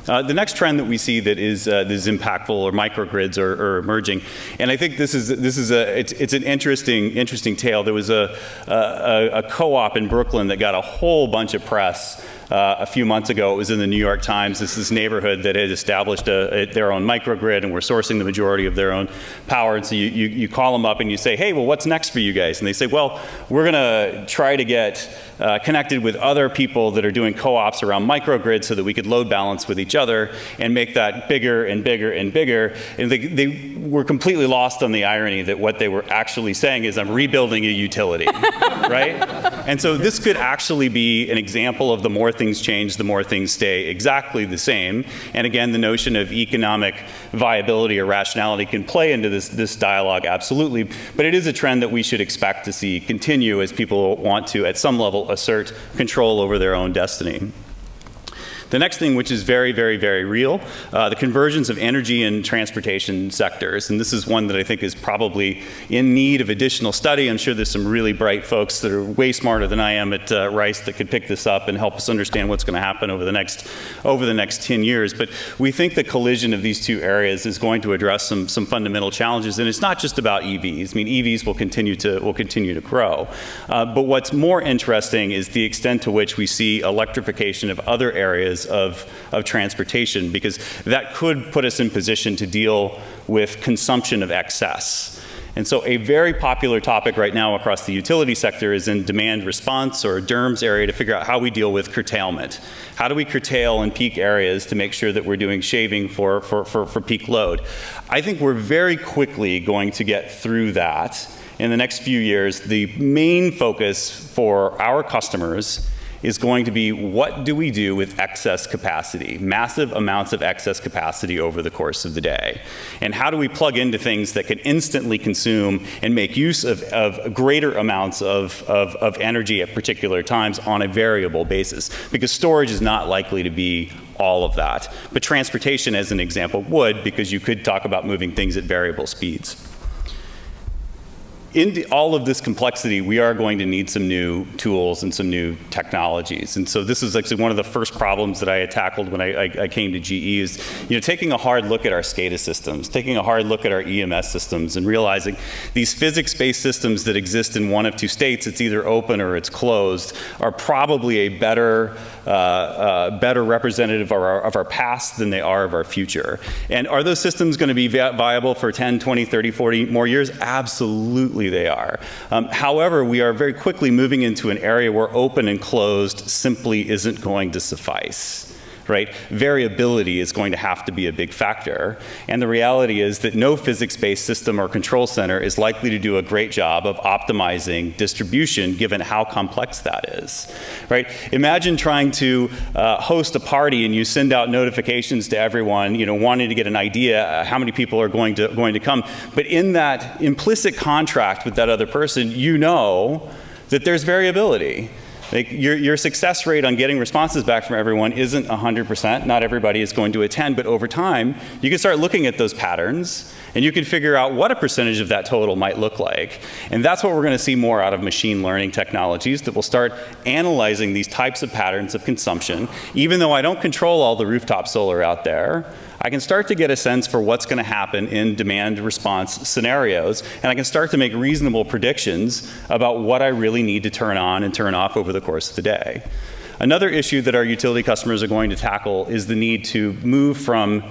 The next trend that we see that is impactful, or microgrids are emerging, and I think it's an interesting tale. There was a co-op in Brooklyn that got a whole bunch of press a few months ago. It was in the New York Times. This neighborhood that had established their own microgrid and were sourcing the majority of their own power. And so you call them up and you say, hey, well, what's next for you guys? And they say, well, we're going to try to get connected with other people that are doing co-ops around microgrids so that we could load balance with each other and make that bigger and bigger and bigger. And they were completely lost on the irony that what they were actually saying is, I'm rebuilding a utility, right? And so this could actually be an example of the more things change, the more things stay exactly the same. And again, the notion of economic viability or rationality can play into this dialogue, absolutely. But it is a trend that we should expect to see continue as people want to, at some level, assert control over their own destiny. The next thing, which is very, very, very real, the convergence of energy and transportation sectors. And this is one that I think is probably in need of additional study. I'm sure there's some really bright folks that are way smarter than I am at Rice that could pick this up and help us understand what's going to happen over the next 10 years. But we think the collision of these two areas is going to address some fundamental challenges. And it's not just about EVs. I mean, EVs will continue to grow. But what's more interesting is the extent to which we see electrification of other areas of transportation, because that could put us in position to deal with consumption of excess. And so a very popular topic right now across the utility sector is in demand response, or DERMS area, to figure out how we deal with curtailment. How do we curtail in peak areas to make sure that we're doing shaving for peak load? I think we're very quickly going to get through that. In the next few years, the main focus for our customers is going to be, what do we do with excess capacity, massive amounts of excess capacity over the course of the day? And how do we plug into things that can instantly consume and make use of greater amounts of energy at particular times on a variable basis? Because storage is not likely to be all of that. But transportation, as an example, would, because you could talk about moving things at variable speeds. all of this complexity, we are going to need some new tools and some new technologies. And so this is actually one of the first problems that I tackled when I came to GE is, taking a hard look at our SCADA systems, taking a hard look at our EMS systems, and realizing these physics-based systems that exist in one of two states, it's either open or it's closed, are probably a better representative of our past than they are of our future. And are those systems going to be viable for 10, 20, 30, 40 more years? Absolutely they are. However, we are very quickly moving into an area where open and closed simply isn't going to suffice. Right? Variability is going to have to be a big factor. And the reality is that no physics-based system or control center is likely to do a great job of optimizing distribution given how complex that is. Right? Imagine trying to host a party and you send out notifications to everyone, wanting to get an idea how many people are going to come. But in that implicit contract with that other person, that there's variability. Like your success rate on getting responses back from everyone isn't 100%. Not everybody is going to attend, but over time, you can start looking at those patterns and you can figure out what a percentage of that total might look like. And that's what we're going to see more out of machine learning technologies that will start analyzing these types of patterns of consumption. Even though I don't control all the rooftop solar out there, I can start to get a sense for what's going to happen in demand response scenarios, and I can start to make reasonable predictions about what I really need to turn on and turn off over the course of the day. Another issue that our utility customers are going to tackle is the need to move from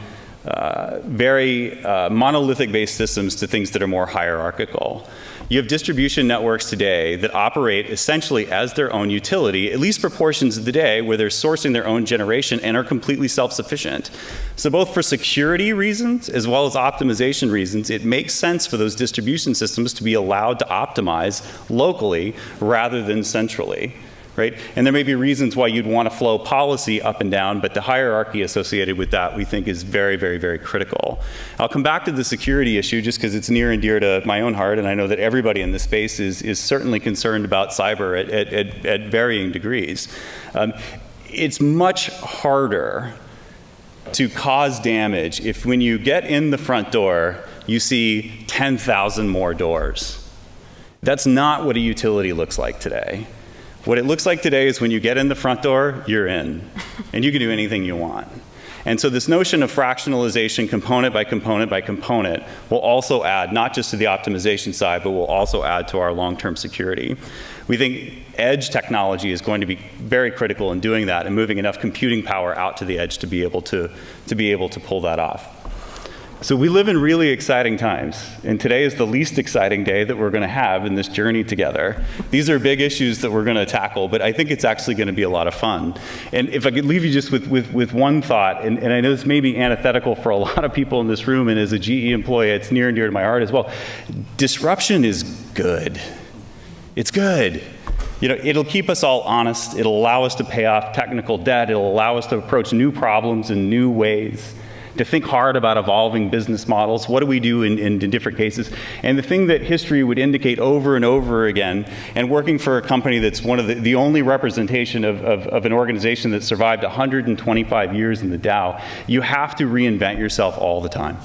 very monolithic-based systems to things that are more hierarchical. You have distribution networks today that operate essentially as their own utility, at least for portions of the day where they're sourcing their own generation and are completely self-sufficient. So both for security reasons as well as optimization reasons, it makes sense for those distribution systems to be allowed to optimize locally rather than centrally. Right? And there may be reasons why you'd want to flow policy up and down, but the hierarchy associated with that we think is very, very, very critical. I'll come back to the security issue just because it's near and dear to my own heart, and I know that everybody in this space is certainly concerned about cyber at varying degrees. It's much harder to cause damage if when you get in the front door, you see 10,000 more doors. That's not what a utility looks like today. What it looks like today is when you get in the front door, you're in, and you can do anything you want. And so this notion of fractionalization, component by component by component, will also add not just to the optimization side, but will also add to our long-term security. We think edge technology is going to be very critical in doing that and moving enough computing power out to the edge to be able to pull that off. So we live in really exciting times, and today is the least exciting day that we're going to have in this journey together. These are big issues that we're going to tackle, but I think it's actually going to be a lot of fun. And if I could leave you just with one thought, and I know this may be antithetical for a lot of people in this room, and as a GE employee, it's near and dear to my heart as well. Disruption is good. It's good. It'll keep us all honest. It'll allow us to pay off technical debt. It'll allow us to approach new problems in new ways, to think hard about evolving business models. What do we do in different cases? And the thing that history would indicate over and over again, and working for a company that's one of the only representation of an organization that survived 125 years in the Dow, you have to reinvent yourself all the time.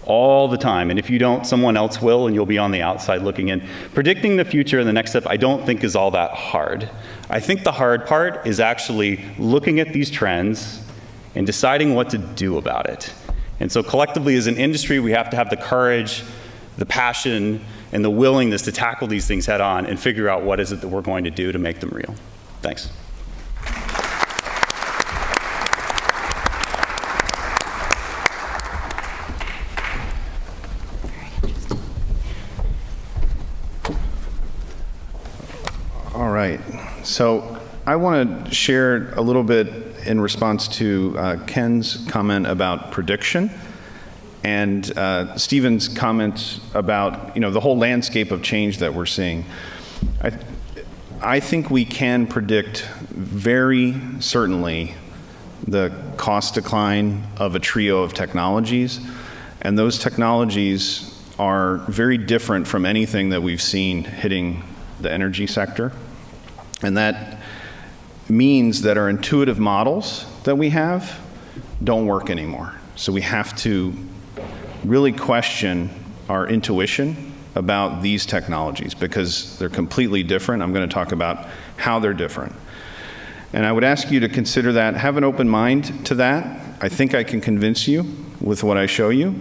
All the time. And if you don't, someone else will, and you'll be on the outside looking in. Predicting the future and the next step, I don't think is all that hard. I think the hard part is actually looking at these trends and deciding what to do about it. And so collectively as an industry, we have to have the courage, the passion, and the willingness to tackle these things head on and figure out what is it that we're going to do to make them real. Thanks. All right. So I want to share a little bit in response to Ken's comment about prediction and Stephen's comments about the whole landscape of change that we're seeing. I think we can predict very certainly the cost decline of a trio of technologies, and those technologies are very different from anything that we've seen hitting the energy sector. And that means that our intuitive models that we have don't work anymore. So we have to really question our intuition about these technologies because they're completely different. I'm going to talk about how they're different. And I would ask you to consider that, have an open mind to that. I think I can convince you with what I show you.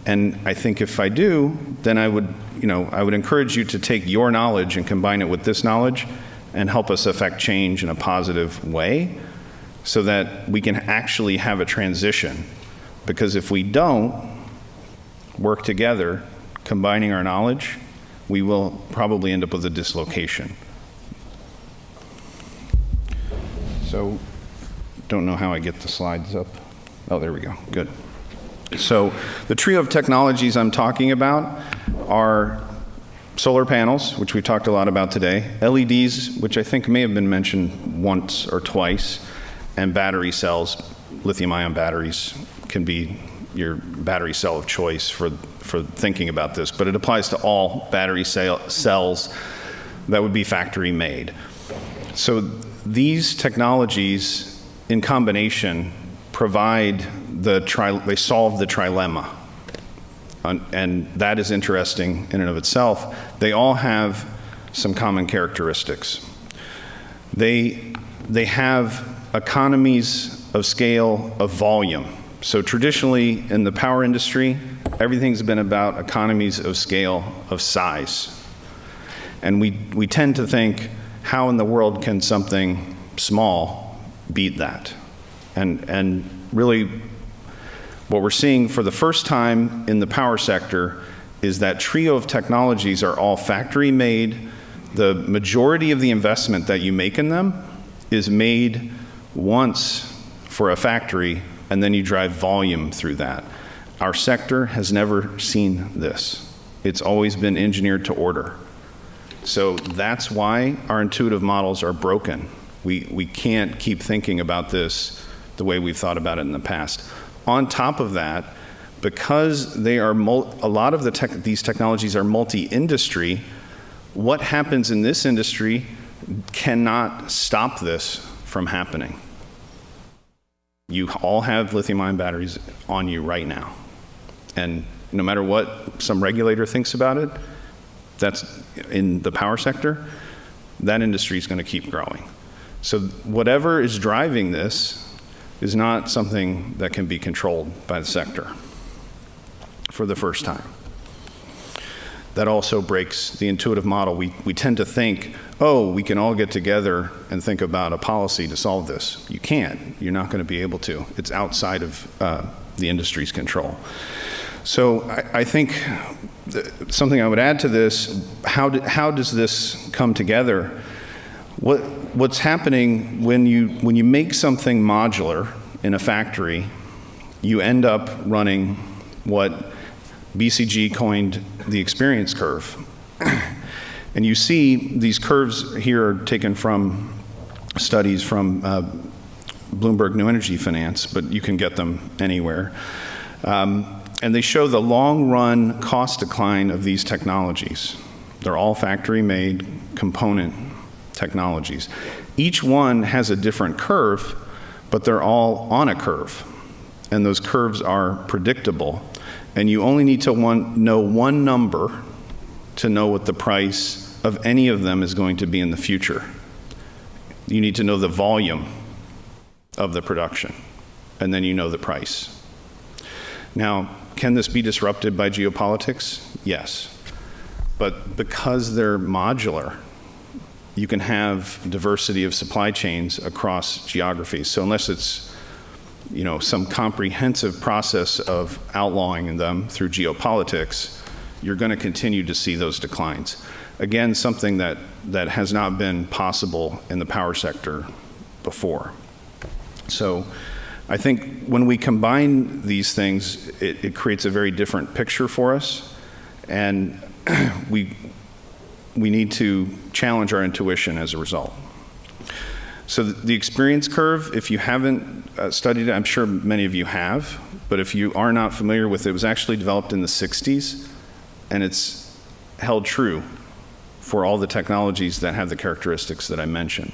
And I think if I do, then I would encourage you to take your knowledge and combine it with this knowledge and help us affect change in a positive way so that we can actually have a transition. Because if we don't work together, combining our knowledge, we will probably end up with a dislocation. So, don't know how I get the slides up. Oh, there we go. Good. So, the trio of technologies I'm talking about are solar panels, which we talked a lot about today, LEDs, which I think may have been mentioned once or twice, and battery cells. Lithium-ion batteries can be your battery cell of choice for thinking about this, but it applies to all battery cells that would be factory made. So these technologies in combination provide they solve the trilemma. And that is interesting in and of itself. They all have some common characteristics. They have economies of scale of volume. So traditionally in the power industry, everything's been about economies of scale of size. And we tend to think, how in the world can something small beat that? And really, what we're seeing for the first time in the power sector is that trio of technologies are all factory made. The majority of the investment that you make in them is made once for a factory, and then you drive volume through that. Our sector has never seen this. It's always been engineered to order. So that's why our intuitive models are broken. We can't keep thinking about this the way we've thought about it in the past. On top of that, because they are a lot of these technologies are multi-industry, what happens in this industry cannot stop this from happening. You all have lithium-ion batteries on you right now. And no matter what some regulator thinks about it, that's in the power sector, that industry is going to keep growing. So whatever is driving this is not something that can be controlled by the sector for the first time. That also breaks the intuitive model. We tend to think, oh, we can all get together and think about a policy to solve this. You can't. You're not going to be able to. It's outside of the industry's control. So I think something I would add to this, how does this come together? What's happening when you make something modular in a factory, you end up running what BCG coined the experience curve. And you see these curves here are taken from studies from Bloomberg New Energy Finance, but you can get them anywhere. And they show the long-run cost decline of these technologies. They're all factory-made component technologies. Each one has a different curve, but they're all on a curve. And those curves are predictable. And you only need to know one number to know what the price of any of them is going to be in the future. You need to know the volume of the production, and then you know the price. Now, can this be disrupted by geopolitics? Yes. But because they're modular, you can have diversity of supply chains across geographies. So unless it's some comprehensive process of outlawing them through geopolitics, you're going to continue to see those declines. Again, something that has not been possible in the power sector before. So I think when we combine these things, it creates a very different picture for us, and we need to challenge our intuition as a result. So the experience curve, if you haven't studied it, I'm sure many of you have, but if you are not familiar with it, it was actually developed in the 60s, and it's held true for all the technologies that have the characteristics that I mentioned.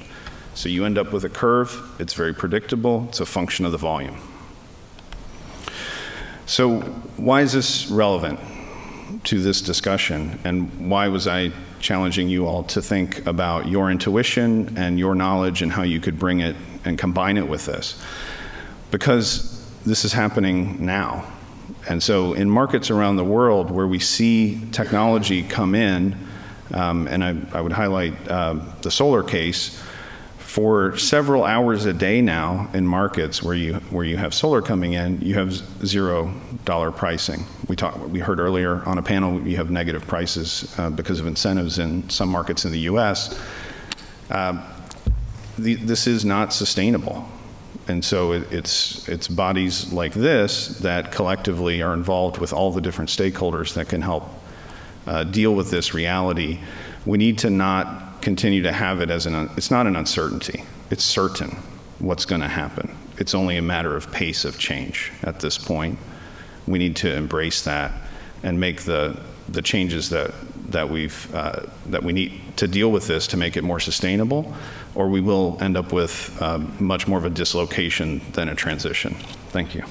So you end up with a curve, it's very predictable, it's a function of the volume. So why is this relevant? to this discussion, and why was I challenging you all to think about your intuition and your knowledge and how you could bring it and combine it with this? Because this is happening now. And so in markets around the world where we see technology come in, and I would highlight the solar case, for several hours a day now in markets where you have solar coming in, you have $0 pricing. We heard earlier on a panel you have negative prices because of incentives in some markets in the U.S. This is not sustainable. And so it's bodies like this that collectively are involved with all the different stakeholders that can help deal with this reality. We need to not continue to have it as it's not an uncertainty. It's certain what's going to happen. It's only a matter of pace of change at this point. We need to embrace that and make the changes that we need to deal with this to make it more sustainable, or we will end up with much more of a dislocation than a transition. Thank you.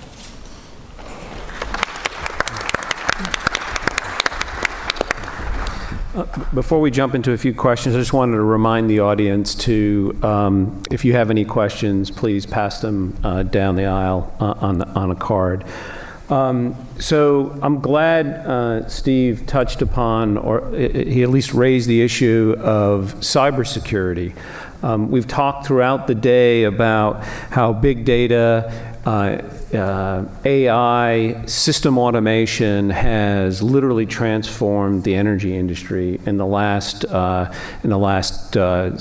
Before we jump into a few questions, I just wanted to remind the audience to, if you have any questions, please pass them down the aisle on a card. So I'm glad Steve touched upon, or he at least raised the issue of cybersecurity. We've talked throughout the day about how big data, AI, system automation has literally transformed the energy industry in the last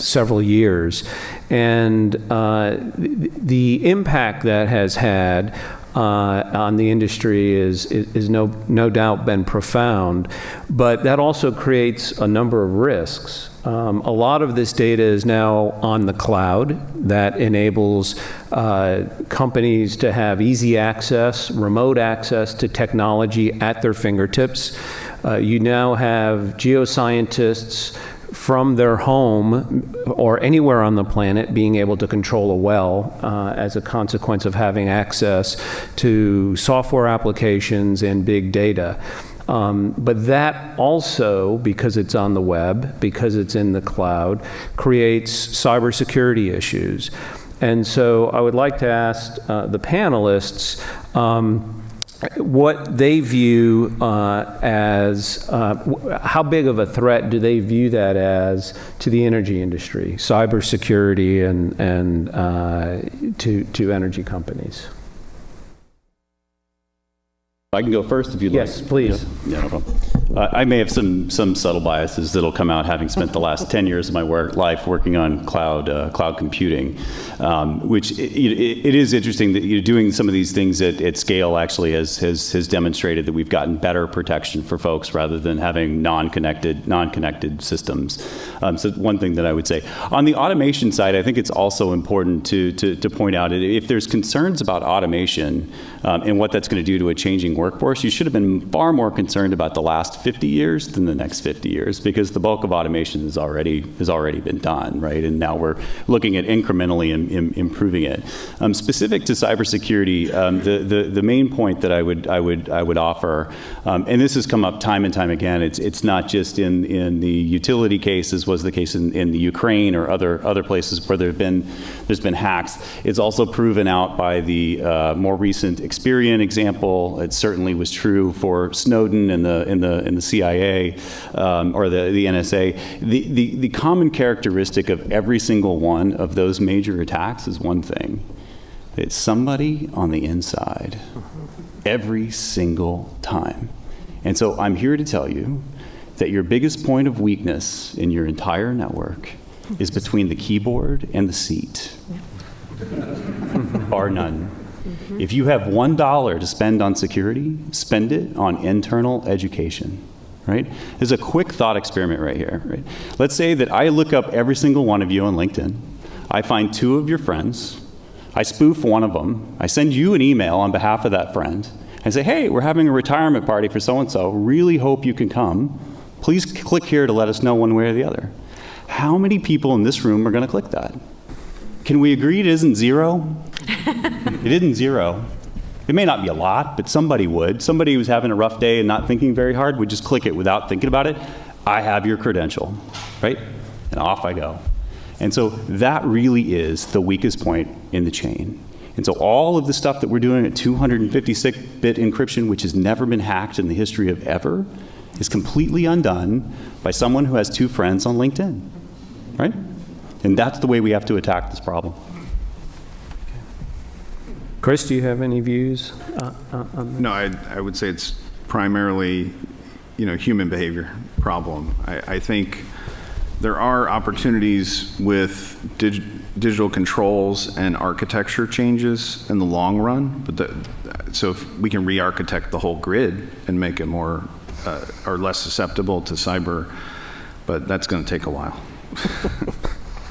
several years, and the impact that has had on the industry is no doubt been profound, but that also creates a number of risks. A lot of this data is now on the cloud. That enables companies to have easy access, remote access to technology at their fingertips. You now have geoscientists from their home or anywhere on the planet being able to control a well as a consequence of having access to software applications and big data. But that also, because it's on the web, because it's in the cloud, creates cybersecurity issues. And so I would like to ask the panelists what they view as, how big of a threat do they view that as to the energy industry, cybersecurity and to energy companies? I can go first if you'd like. Yes, please. Yeah, no problem. I may have some subtle biases that'll come out having spent the last 10 years of my life working on cloud computing, which it is interesting that you're doing some of these things at scale actually has demonstrated that we've gotten better protection for folks rather than having non-connected systems. So one thing that I would say. On the automation side, I think it's also important to point out if there's concerns about automation and what that's going to do to a changing workforce, you should have been far more concerned about the last 50 years than the next 50 years, because the bulk of automation has already been done, right? And now we're looking at incrementally improving it. Specific to cybersecurity, the main point that I would offer, and this has come up time and time again, it's not just in the utility case, as was the case in the Ukraine or other places where there's been hacks. It's also proven out by the more recent Experian example. It certainly was true for Snowden and the CIA or the NSA. The common characteristic of every single one of those major attacks is one thing. It's somebody on the inside every single time. And so I'm here to tell you that your biggest point of weakness in your entire network is between the keyboard and the seat. Bar none. If you have $1 to spend on security, spend it on internal education, right? There's a quick thought experiment right here, right? Let's say that I look up every single one of you on LinkedIn. I find 2 of your friends. I spoof one of them. I send you an email on behalf of that friend. I say, hey, we're having a retirement party for so-and-so. Really hope you can come. Please click here to let us know one way or the other. How many people in this room are going to click that? Can we agree it isn't 0? It isn't 0. It may not be a lot, but somebody would. Somebody who's having a rough day and not thinking very hard would just click it without thinking about it. I have your credential, right? And off I go. And so that really is the weakest point in the chain. And so all of the stuff that we're doing at 256-bit encryption, which has never been hacked in the history of ever, is completely undone by someone who has 2 friends on LinkedIn, right? And that's the way we have to attack this problem. Chris, do you have any views? No, I would say it's primarily, human behavior problem. I think there are opportunities with digital controls and architecture changes in the long run, but so if we can re-architect the whole grid and make it more or less susceptible to cyber, but that's going to take a while.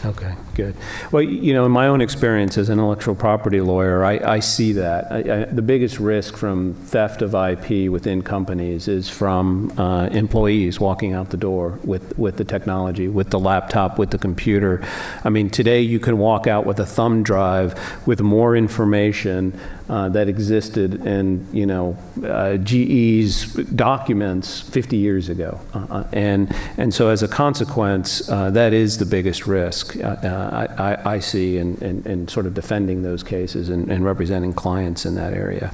Okay, good. Well, in my own experience as an intellectual property lawyer, I see that. The biggest risk from theft of IP within companies is from employees walking out the door with the technology, with the laptop, with the computer. I mean, today you can walk out with a thumb drive with more information that existed in, GE's documents 50 years ago. And so as a consequence, that is the biggest risk I see in sort of defending those cases and representing clients in that area.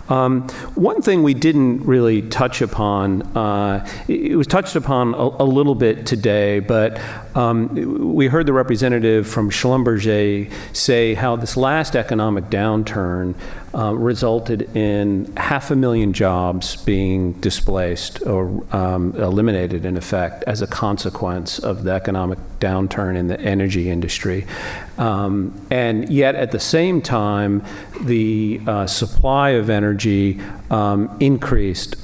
One thing we didn't really touch upon, it was touched upon a little bit today, but we heard the representative from Schlumberger say how this last economic downturn resulted in 500,000 jobs being displaced or eliminated, in effect, as a consequence of the economic downturn in the energy industry. And yet, at the same time, the supply of energy increased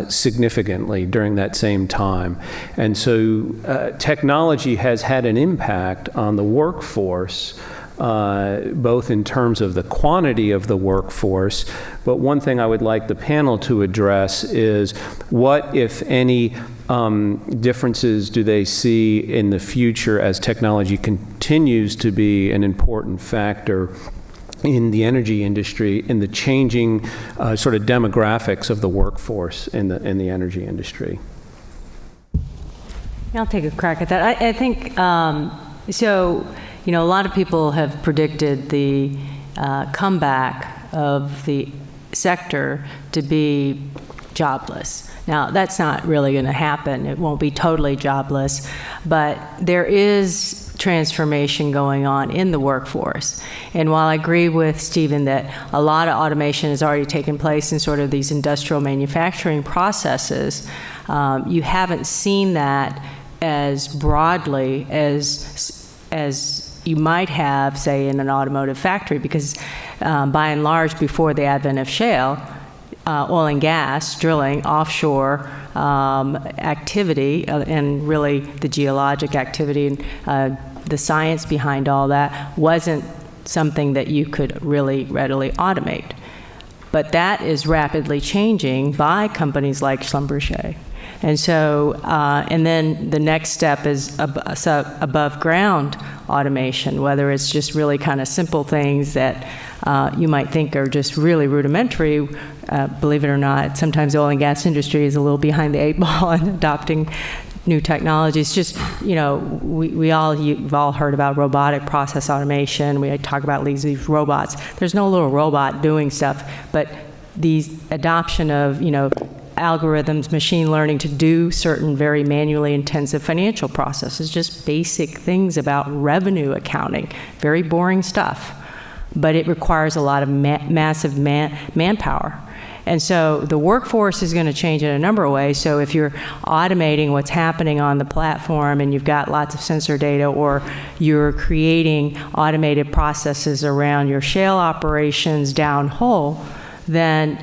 significantly during that same time. And so technology has had an impact on the workforce, both in terms of the quantity of the workforce, but one thing I would like the panel to address is what, if any, differences do they see in the future as technology continues to be an important factor in the energy industry, in the changing sort of demographics of the workforce in the energy industry? I'll take a crack at that. I think, so, a lot of people have predicted the comeback of the sector to be jobless. Now, that's not really going to happen. It won't be totally jobless, but there is transformation going on in the workforce. And while I agree with Stephen that a lot of automation has already taken place in sort of these industrial manufacturing processes, you haven't seen that as broadly as you might have, say, in an automotive factory, because by and large, before the advent of shale, oil and gas, drilling, offshore activity, and really the geologic activity and the science behind all that wasn't something that you could really readily automate. But that is rapidly changing by companies like Schlumberger. And so, and then the next step is above ground automation, whether it's just really kind of simple things that you might think are just really rudimentary. Believe it or not, sometimes the oil and gas industry is a little behind the 8 ball in adopting new technologies. Just, you've all heard about robotic process automation. We talk about these robots. There's no little robot doing stuff, but the adoption of, algorithms, machine learning to do certain very manually intensive financial processes, just basic things about revenue accounting, very boring stuff, but it requires a lot of massive manpower. And so the workforce is going to change in a number of ways. So if you're automating what's happening on the platform and you've got lots of sensor data, or you're creating automated processes around your shale operations downhole, then,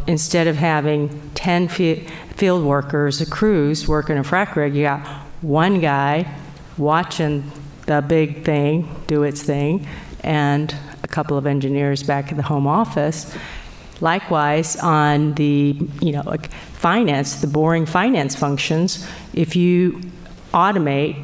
instead of having 10 field workers, crews working a frac rig, you got one guy watching the big thing do its thing, and a couple of engineers back at the home office. Likewise, on the, finance, the boring finance functions, if you automate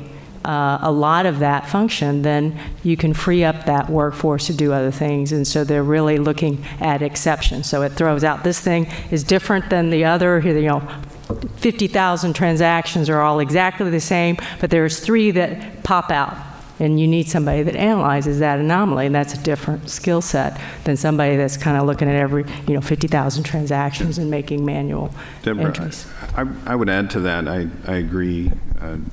a lot of that function, then you can free up that workforce to do other things. And so they're really looking at exceptions. So it throws out this thing is different than the other. 50,000 transactions are all exactly the same, but there's 3 that pop out. And you need somebody that analyzes that anomaly, and that's a different skill set than somebody that's kind of looking at every, 50,000 transactions and making manual entries. I would add to that. I agree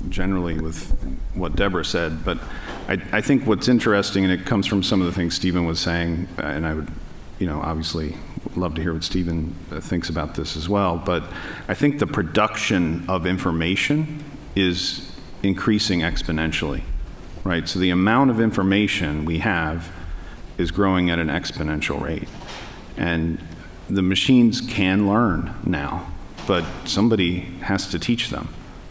generally with what Deborah said, but I think what's interesting, and it comes from some of the things Stephen was saying, and I would, obviously love to hear what Stephen thinks about this as well, but I think the production of information is increasing exponentially. Right, so the amount of information we have is growing at an exponential rate. And the machines can learn now, but somebody has to teach them.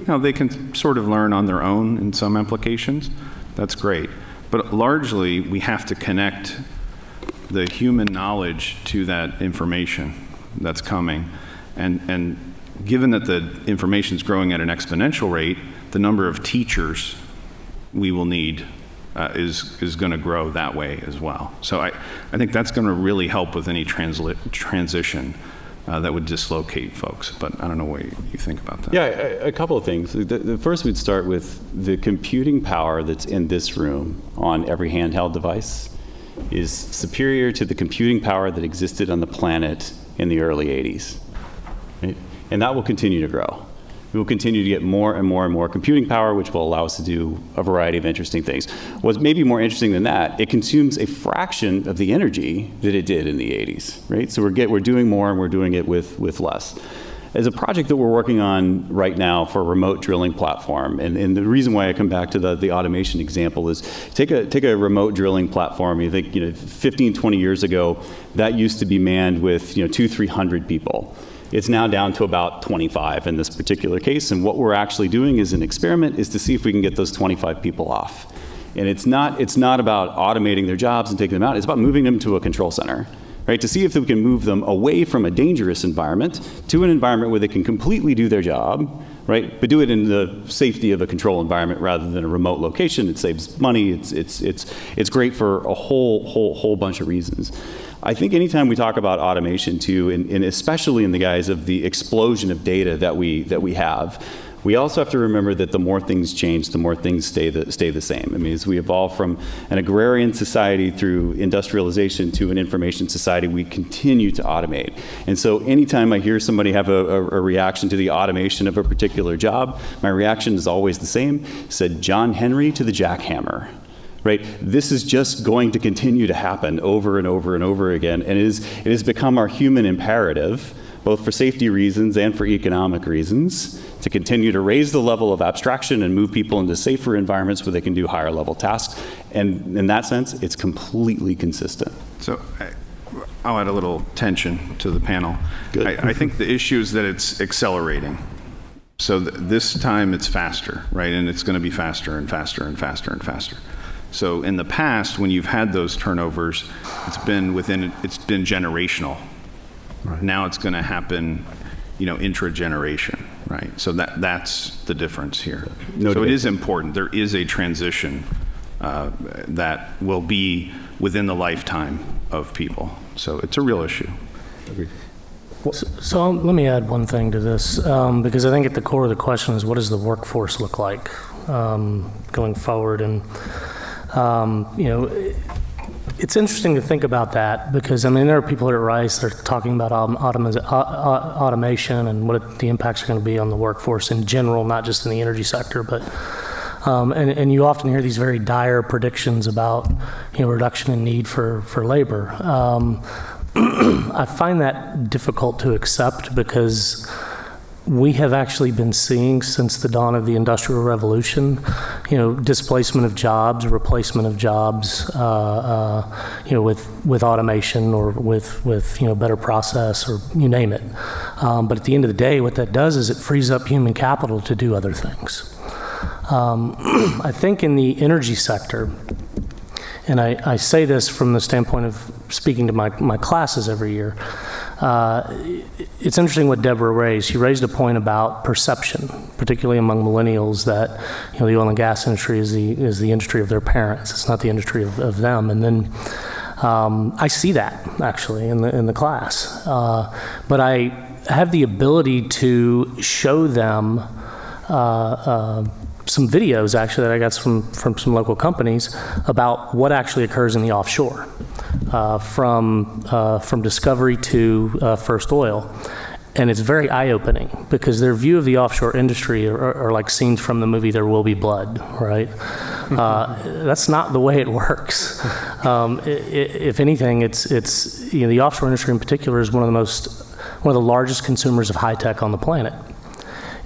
Now, they can sort of learn on their own in some applications. That's great. But largely, we have to connect the human knowledge to that information that's coming. And given that the information is growing at an exponential rate, the number of teachers we will need is going to grow that way as well. So I think that's going to really help with any transition that would dislocate folks. But I don't know what you think about that. Yeah, a couple of things. The first, we'd start with the computing power that's in this room on every handheld device is superior to the computing power that existed on the planet in the early 80s. Right? And that will continue to grow. We will continue to get more and more and more computing power, which will allow us to do a variety of interesting things. What's maybe more interesting than that, it consumes a fraction of the energy that it did in the 80s, right? So we're doing more and we're doing it with less. As a project that we're working on right now for a remote drilling platform, and the reason why I come back to the automation example is take a remote drilling platform. You think 15, 20 years ago, that used to be manned with 200-300 people. It's now down to about 25 in this particular case, and what we're actually doing as an experiment is to see if we can get those 25 people off. And it's not about automating their jobs and taking them out, it's about moving them to a control center, right? To see if we can move them away from a dangerous environment to an environment where they can completely do their job, right? But do it in the safety of a control environment rather than a remote location. It saves money, it's great for a whole bunch of reasons. I think anytime we talk about automation too, and especially in the guise of the explosion of data that we have, we also have to remember that the more things change, the more things stay the same. I mean, as we evolve from an agrarian society through industrialization to an information society, we continue to automate. And so anytime I hear somebody have a reaction to the automation of a particular job, my reaction is always the same. Said John Henry to the jackhammer. Right? This is just going to continue to happen over and over and over again, and it has become our human imperative, both for safety reasons and for economic reasons, to continue to raise the level of abstraction and move people into safer environments where they can do higher level tasks. And in that sense, it's completely consistent. So I'll add a little tension to the panel. Good. I think the issue is that it's accelerating. So this time it's faster, right? And it's going to be faster and faster and faster and faster. So in the past, when you've had those turnovers, it's been generational. Right. Now it's going to happen, intra-generation, right? So that's the difference here. So it is important. There is a transition that will be within the lifetime of people. So it's a real issue. Agreed. So let me add one thing to this, because I think at the core of the question is, what does the workforce look like going forward? And it's interesting to think about that because, there are people at Rice that are talking about automation and what the impacts are going to be on the workforce in general, not just in the energy sector, but and you often hear these very dire predictions about reduction in need for labor. I find that difficult to accept because we have actually been seeing since the dawn of the Industrial Revolution, displacement of jobs, replacement of jobs, with automation or with better process or you name it. But at the end of the day, what that does is it frees up human capital to do other things. I think in the energy sector, And I say this from the standpoint of speaking to my classes every year. It's interesting what Deborah raised. She raised a point about perception, particularly among millennials, that the oil and gas industry is the industry of their parents. It's not the industry of them. And then I see that actually in the class, but I have the ability to show them some videos actually that I got from some local companies about what actually occurs in the offshore, from discovery to first oil. And it's very eye-opening because their view of the offshore industry are like scenes from the movie There Will Be Blood, right? That's not the way it works. If anything, it's the offshore industry in particular is one of the largest consumers of high tech on the planet.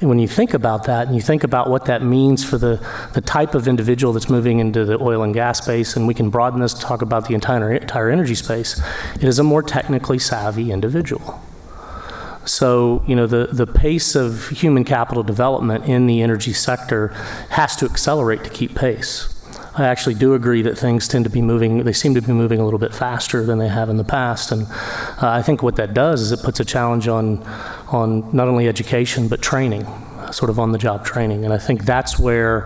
And when you think about that, and you think about what that means for the type of individual that's moving into the oil and gas space, and we can broaden this to talk about the entire energy space, it is a more technically savvy individual. So, the pace of human capital development in the energy sector has to accelerate to keep pace. I actually do agree that things seem to be moving a little bit faster than they have in the past. And I think what that does is it puts a challenge on not only education, but training, sort of on-the-job training. And I think that's where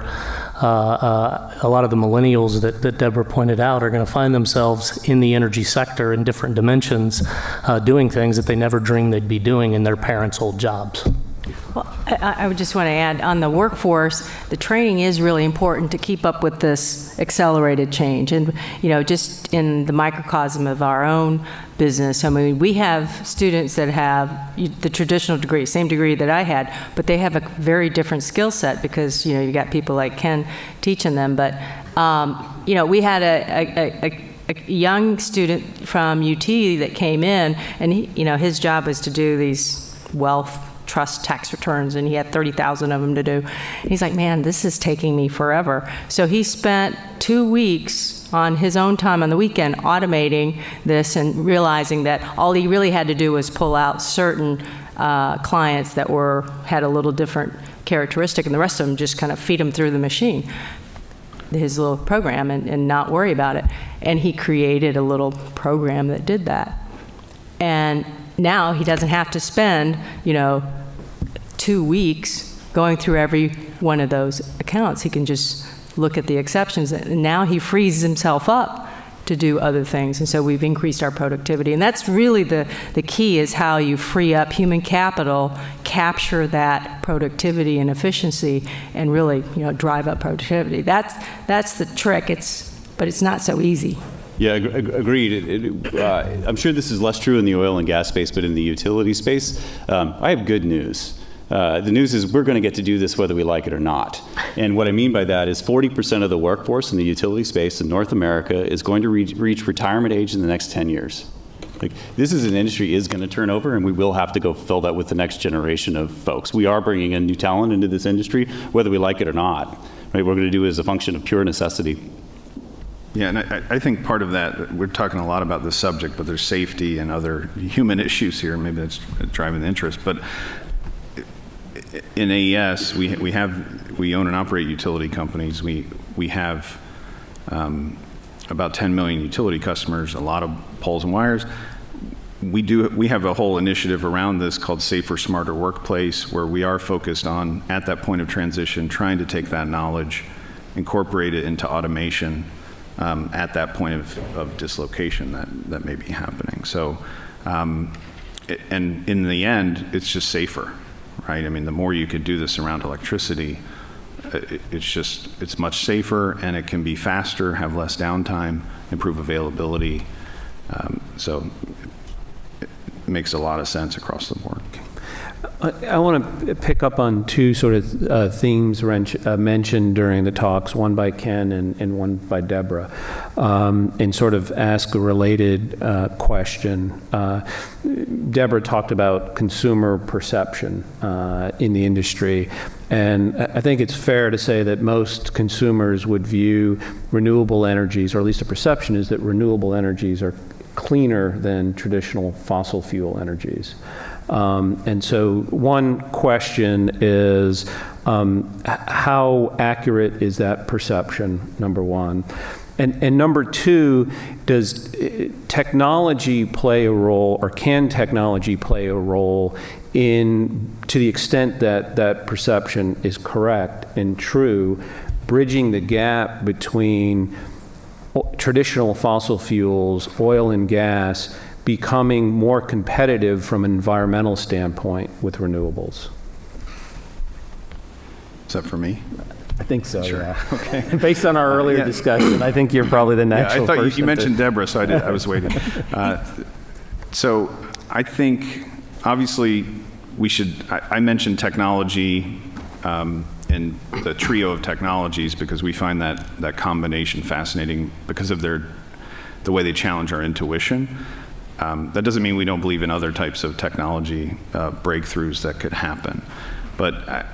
a lot of the millennials that Deborah pointed out are going to find themselves in the energy sector in different dimensions, doing things that they never dreamed they'd be doing in their parents' old jobs. Well, I would just want to add, on the workforce, the training is really important to keep up with this accelerated change. And, just in the microcosm of our own business, I mean, we have students that have the traditional degree, same degree that I had, but they have a very different skill set because, you got people like Ken teaching them. But, we had a young student from UT that came in, and his job was to do these wealth trust tax returns, and he had 30,000 of them to do. And he's like, man, this is taking me forever. So he spent 2 weeks on his own time on the weekend automating this and realizing that all he really had to do was pull out certain clients that had a little different characteristic, and the rest of them just kind of feed them through the machine, his little program, and not worry about it. And he created a little program that did that. And now he doesn't have to spend, 2 weeks going through every one of those accounts. He can just look at the exceptions, and now he frees himself up to do other things. And so we've increased our productivity. And that's really the key, is how you free up human capital, capture that productivity and efficiency, and really, drive up productivity. That's the trick. But it's not so easy. Yeah, agreed. I'm sure this is less true in the oil and gas space, but in the utility space, I have good news. The news is we're going to get to do this whether we like it or not. And what I mean by that is 40% of the workforce in the utility space in North America is going to reach retirement age in the next 10 years. This is an industry is going to turn over, and we will have to go fill that with the next generation of folks. We are bringing in new talent into this industry, whether we like it or not. Right? What we're going to do is a function of pure necessity. Yeah, and I think part of that, we're talking a lot about this subject, but there's safety and other human issues here. Maybe that's driving the interest. But in AES, we own and operate utility companies. We have about 10 million utility customers, a lot of poles and wires. We have a whole initiative around this called Safer, Smarter Workplace, where we are focused on, at that point of transition, trying to take that knowledge, incorporate it into automation, at that point of dislocation that may be happening. So, and in the end, it's just safer, right? I mean, the more you could do this around electricity, it's much safer, and it can be faster, have less downtime, improve availability. So it makes a lot of sense across the board. I want to pick up on two sort of themes mentioned during the talks, one by Ken and one by Deborah, and sort of ask a related question. Deborah talked about consumer perception in the industry, and I think it's fair to say that most consumers would view renewable energies, or at least the perception is that renewable energies are cleaner than traditional fossil fuel energies. And so one question is, how accurate is that perception, number one? And number two, does technology play a role, or can technology play a role in, to the extent that that perception is correct and true, bridging the gap between traditional fossil fuels, oil and gas, becoming more competitive from an environmental standpoint with renewables? Is that for me? I think so, Sure. yeah. Okay. Based on our earlier discussion, I think you're probably the Yeah, natural I thought person you mentioned to- Deborah, so I was waiting. So I think, obviously, we should, I mentioned technology and the trio of technologies because we find that combination fascinating because of the way they challenge our intuition. That doesn't mean we don't believe in other types of technology breakthroughs that could happen. But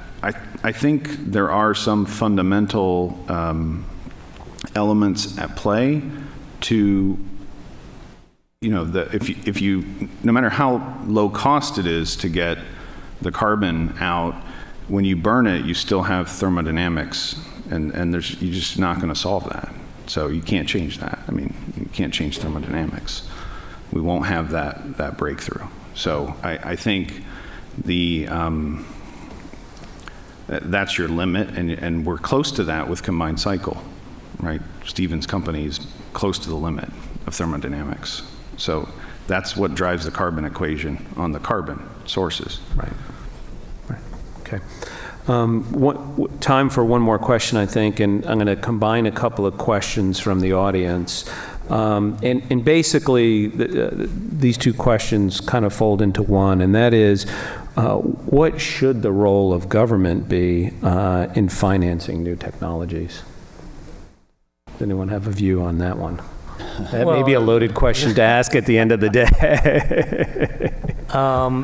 I think there are some fundamental elements at play to, if you, no matter how low cost it is to get the carbon out, when you burn it, you still have thermodynamics, and you're just not going to solve that. So you can't change that. I mean, you can't change thermodynamics. We won't have that breakthrough. So I think that's your limit, and we're close to that with combined cycle, right? Stephen's company is close to the limit of thermodynamics. So that's what drives the carbon equation on the carbon sources. Right. Okay. Time for one more question, I think, and I'm going to combine a couple of questions from the audience. And basically, these two questions kind of fold into one, and that is, what should the role of government be in financing new technologies? Does anyone have a view on that one? That may be a loaded question to ask at the end of the day.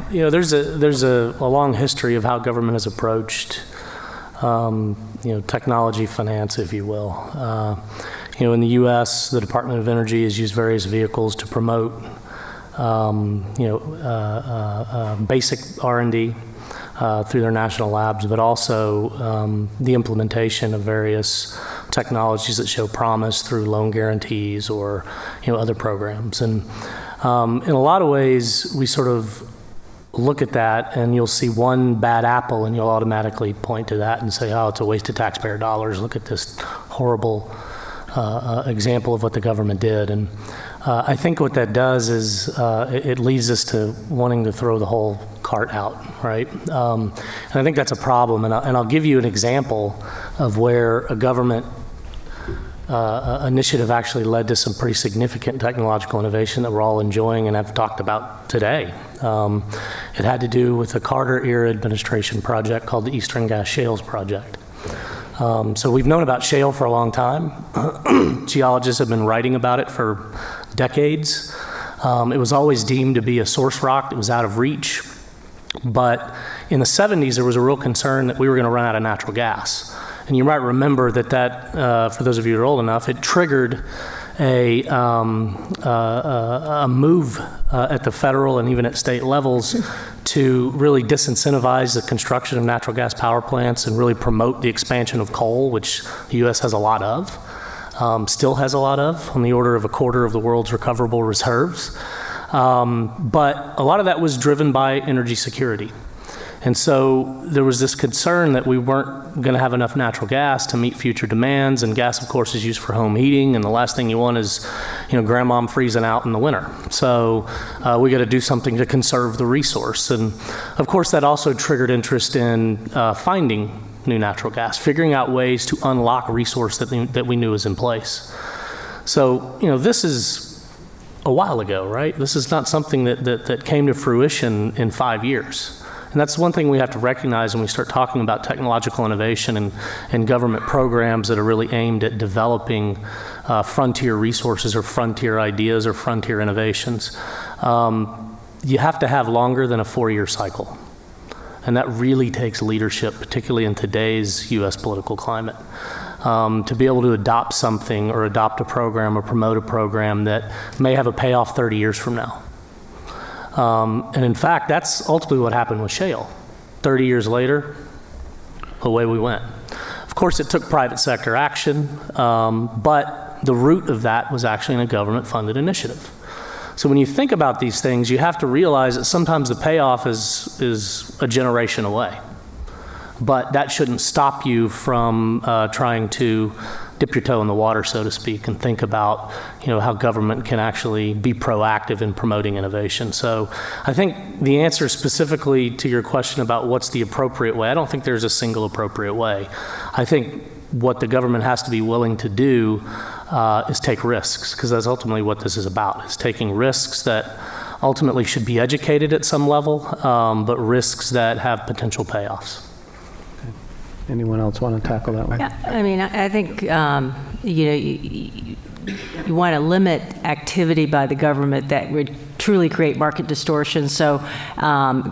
There's a long history of how government has approached, technology finance, if you will. In the U.S., the Department of Energy has used various vehicles to promote, basic R&D through their national labs, but also the implementation of various technologies that show promise through loan guarantees or, other programs. And in a lot of ways, we sort of look at that and you'll see one bad apple and you'll automatically point to that and say, oh, it's a waste of taxpayer dollars. Look at this horrible example of what the government did. And I think what that does is it leads us to wanting to throw the whole cart out, right? And I think that's a problem. And I'll give you an example of where a government initiative actually led to some pretty significant technological innovation that we're all enjoying and have talked about today. It had to do with the Carter-era administration project called the Eastern Gas Shales Project. So we've known about shale for a long time. Geologists have been writing about it for decades. It was always deemed to be a source rock that was out of reach. But in the 70s, there was a real concern that we were going to run out of natural gas. And you might remember that, for those of you who are old enough, it triggered a move at the federal and even at state levels to really disincentivize the construction of natural gas power plants and really promote the expansion of coal, which the U.S. has a lot of, still has a lot of, on the order of a quarter of the world's recoverable reserves. But a lot of that was driven by energy security. And so there was this concern that we weren't going to have enough natural gas to meet future demands, and gas, of course, is used for home heating, and the last thing you want is, grandmom freezing out in the winter. So we got to do something to conserve the resource. And of course, that also triggered interest in finding new natural gas, figuring out ways to unlock resource that we knew was in place. So, this is a while ago, right? This is not something that came to fruition in 5 years. And that's one thing we have to recognize when we start talking about technological innovation and government programs that are really aimed at developing frontier resources or frontier ideas or frontier innovations. You have to have longer than a 4-year cycle. And that really takes leadership, particularly in today's U.S. political climate, to be able to adopt something or adopt a program or promote a program that may have a payoff 30 years from now. And in fact, that's ultimately what happened with shale. 30 years later, away we went. Of course, it took private sector action, but the root of that was actually in a government-funded initiative. So when you think about these things, you have to realize that sometimes the payoff is a generation away. But that shouldn't stop you from trying to dip your toe in the water, so to speak, and think about, how government can actually be proactive in promoting innovation. So I think the answer specifically to your question about what's the appropriate way, I don't think there's a single appropriate way. I think what the government has to be willing to do is take risks, because that's ultimately what this is about, is taking risks that ultimately should be educated at some level, but risks that have potential payoffs. Anyone else want to tackle that one? Yeah, I mean, I think, you want to limit activity by the government that would truly create market distortion. So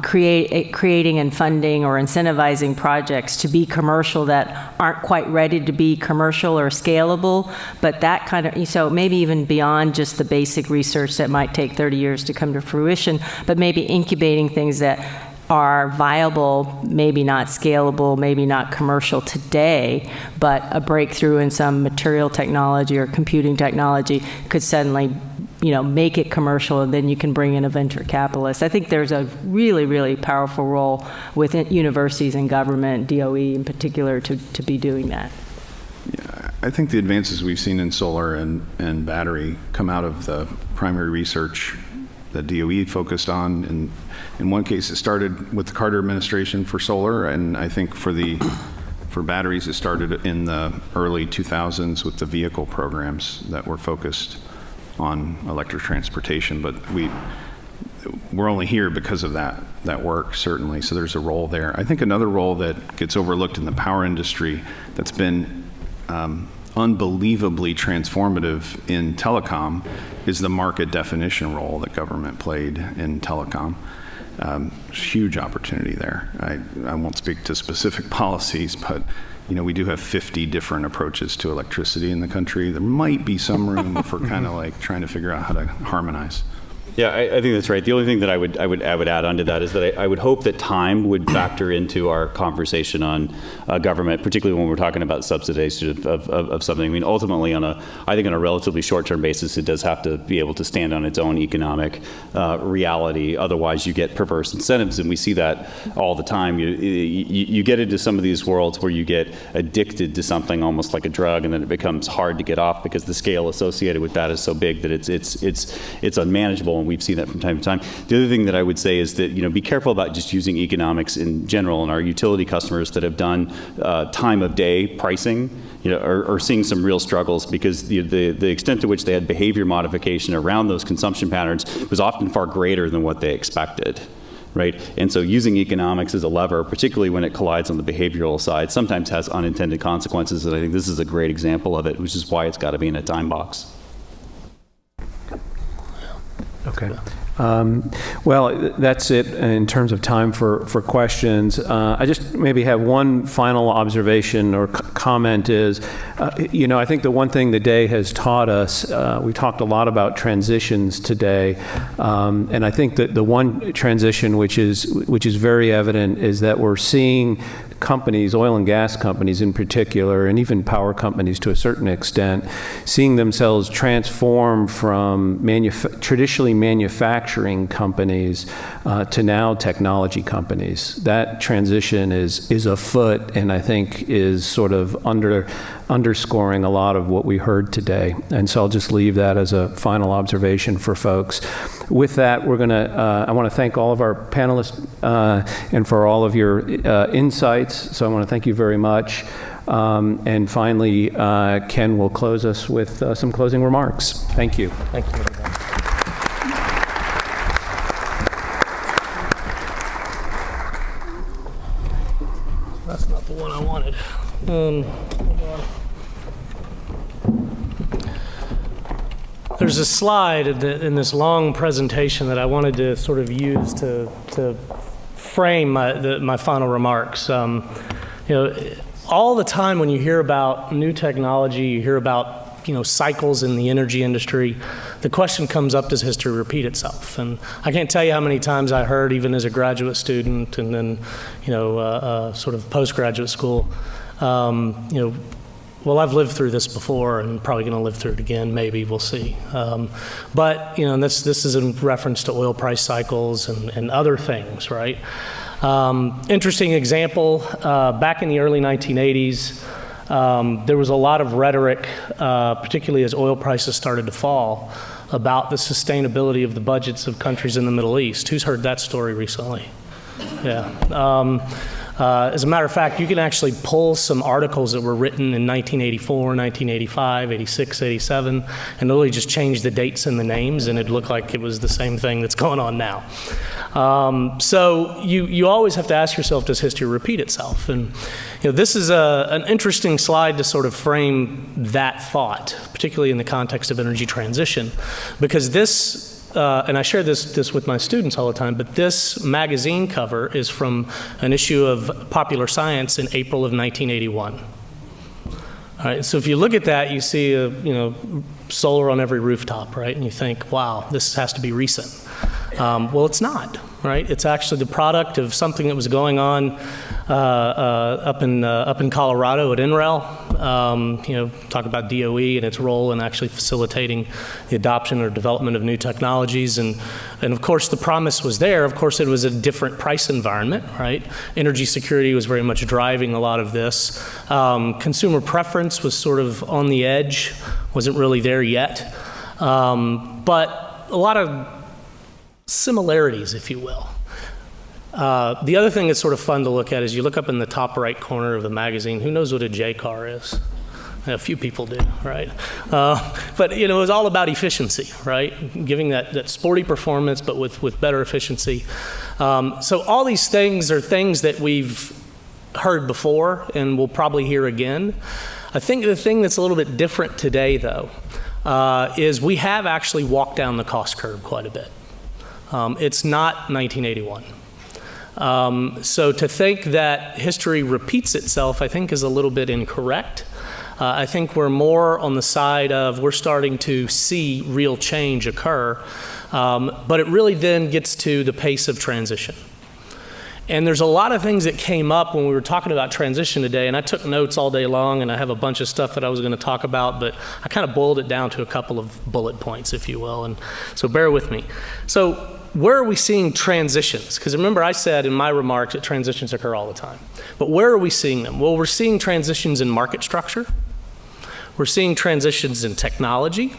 creating and funding or incentivizing projects to be commercial that aren't quite ready to be commercial or scalable, but that kind of, so maybe even beyond just the basic research that might take 30 years to come to fruition, but maybe incubating things that are viable, maybe not scalable, maybe not commercial today, but a breakthrough in some material technology or computing technology could suddenly, make it commercial, and then you can bring in a venture capitalist. I think there's a really, really powerful role within universities and government, DOE in particular, to be doing that. Yeah, I think the advances we've seen in solar and battery come out of the primary research that DOE focused on. In one case, it started with the Carter administration for solar, and I think for batteries, it started in the early 2000s with the vehicle programs that were focused on electric transportation. But we're only here because of that work, certainly. So there's a role there. I think another role that gets overlooked in the power industry that's been unbelievably transformative in telecom is the market definition role that government played in telecom. Huge opportunity there. I won't speak to specific policies, but we do have 50 different approaches to electricity in the country. There might be some room for kind of like trying to figure out how to harmonize. Yeah, I think that's right. The only thing that I would add onto that is that I would hope that time would factor into our conversation on government, particularly when we're talking about subsidization of something. I mean, ultimately, I think on a relatively short-term basis, it does have to be able to stand on its own economic reality. Otherwise, you get perverse incentives, and we see that all the time. You get into some of these worlds where you get addicted to something almost like a drug, and then it becomes hard to get off because the scale associated with that is so big that it's unmanageable. And we've seen that from time to time. The other thing that I would say is that, be careful about just using economics in general. And our utility customers that have done time of day pricing, are seeing some real struggles because the extent to which they had behavior modification around those consumption patterns was often far greater than what they expected. Right? And so using economics as a lever, particularly when it collides on the behavioral side, sometimes has unintended consequences. And I think this is a great example of it, which is why it's got to be in a time box. Okay. Well, that's it in terms of time for questions. I just maybe have one final observation or comment is, I think the one thing the day has taught us, we talked a lot about transitions today, and I think that the one transition which is very evident is that we're seeing companies, oil and gas companies in particular, and even power companies to a certain extent, seeing themselves transform from traditionally manufacturing companies to now technology companies. That transition is afoot, and I think is sort of underscoring a lot of what we heard today. And so I'll just leave that as a final observation for folks. With that, I want to thank all of our panelists and for all of your insights. So I want to thank you very much. And finally, Ken will close us with some closing remarks. Thank you. Thank you, everybody. That's not the one I wanted. Hold on. There's a slide in this long presentation that I wanted to sort of use to frame my final remarks. All the time when you hear about new technology, you hear about cycles in the energy industry, the question comes up, does history repeat itself? And I can't tell you how many times I heard, even as a graduate student and then sort of postgraduate school, well, I've lived through this before and probably going to live through it again, maybe, we'll see. But, you know, this is in reference to oil price cycles and other things, right? Interesting example, back in the early 1980s, there was a lot of rhetoric, particularly as oil prices started to fall, about the sustainability of the budgets of countries in the Middle East. Who's heard that story recently? Yeah. As a matter of fact, you can actually pull some articles that were written in 1984, 1985, 86, 87, and literally just change the dates and the names, and it looked like it was the same thing that's going on now. So you always have to ask yourself, does history repeat itself? And you know, this is an interesting slide to sort of frame that thought, particularly in the context of energy transition, because this and I share this with my students all the time, but this magazine cover is from an issue of Popular Science in April of 1981. All right, so if you look at that, you see solar on every rooftop, right? And you think, wow, this has to be recent. Well, it's not, right? It's actually the product of something that was going on up in Colorado at NREL. Talk about DOE and its role in actually facilitating the adoption or development of new technologies. And of course, the promise was there. Of course, it was a different price environment, right? Energy security was very much driving a lot of this. Consumer preference was sort of on the edge, wasn't really there yet. But a lot of similarities, if you will. The other thing that's sort of fun to look at is you look up in the top right corner of the magazine, who knows what a J car is? A few people do, right? But it was all about efficiency, right? Giving that sporty performance, but with better efficiency. So all these things are things that we've heard before and we'll probably hear again. I think the thing that's a little bit different today, though, is we have actually walked down the cost curve quite a bit. It's not 1981. So to think that history repeats itself, I think, is a little bit incorrect. I think we're more on the side of we're starting to see real change occur, but it really then gets to the pace of transition. And there's a lot of things that came up when we were talking about transition today, and I took notes all day long, and I have a bunch of stuff that I was going to talk about, but I kind of boiled it down to a couple of bullet points, if you will, and so bear with me. So where are we seeing transitions? Because remember I said in my remarks that transitions occur all the time. But where are we seeing them? Well, we're seeing transitions in market structure. We're seeing transitions in technology.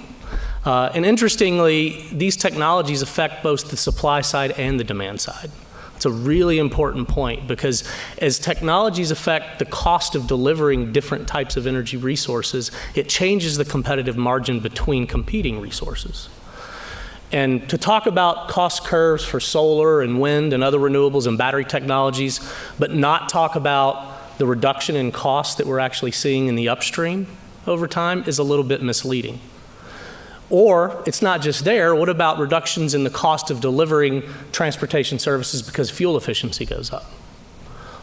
And interestingly, these technologies affect both the supply side and the demand side. It's a really important point because as technologies affect the cost of delivering different types of energy resources, it changes the competitive margin between competing resources. And to talk about cost curves for solar and wind and other renewables and battery technologies, but not talk about the reduction in costs that we're actually seeing in the upstream over time is a little bit misleading. Or it's not just there, what about reductions in the cost of delivering transportation services because fuel efficiency goes up?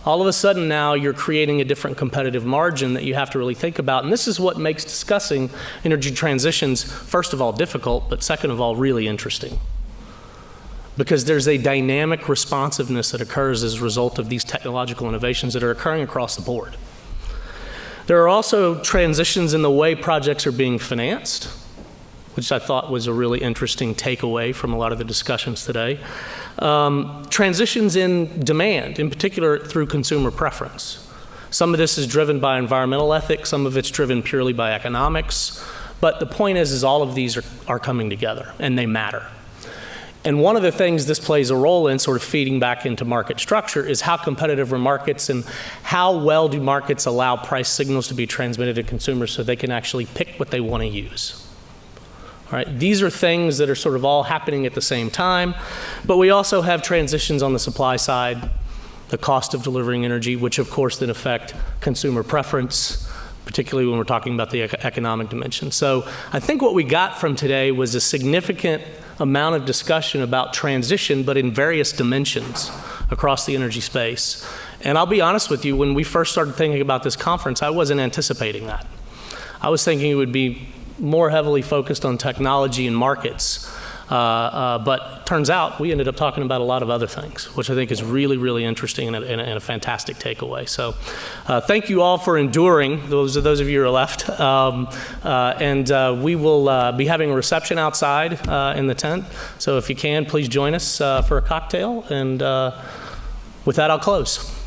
All of a sudden now you're creating a different competitive margin that you have to really think about. And this is what makes discussing energy transitions, first of all, difficult, but second of all, really interesting. Because there's a dynamic responsiveness that occurs as a result of these technological innovations that are occurring across the board. There are also transitions in the way projects are being financed, which I thought was a really interesting takeaway from a lot of the discussions today. Transitions in demand, in particular through consumer preference. Some of this is driven by environmental ethics, some of it's driven purely by economics, but the point is all of these are coming together, and they matter. And one of the things this plays a role in, sort of feeding back into market structure, is how competitive are markets and how well do markets allow price signals to be transmitted to consumers so they can actually pick what they want to use. All right, these are things that are sort of all happening at the same time, but we also have transitions on the supply side, the cost of delivering energy, which of course then affect consumer preference, particularly when we're talking about the economic dimension. So I think what we got from today was a significant amount of discussion about transition, but in various dimensions across the energy space. And I'll be honest with you, when we first started thinking about this conference, I wasn't anticipating that. I was thinking it would be more heavily focused on technology and markets. But turns out we ended up talking about a lot of other things, which I think is really, really interesting and a fantastic takeaway. So thank you all for enduring, those of you who are left. We will be having a reception outside in the tent. So if you can, please join us for a cocktail. And with that, I'll close.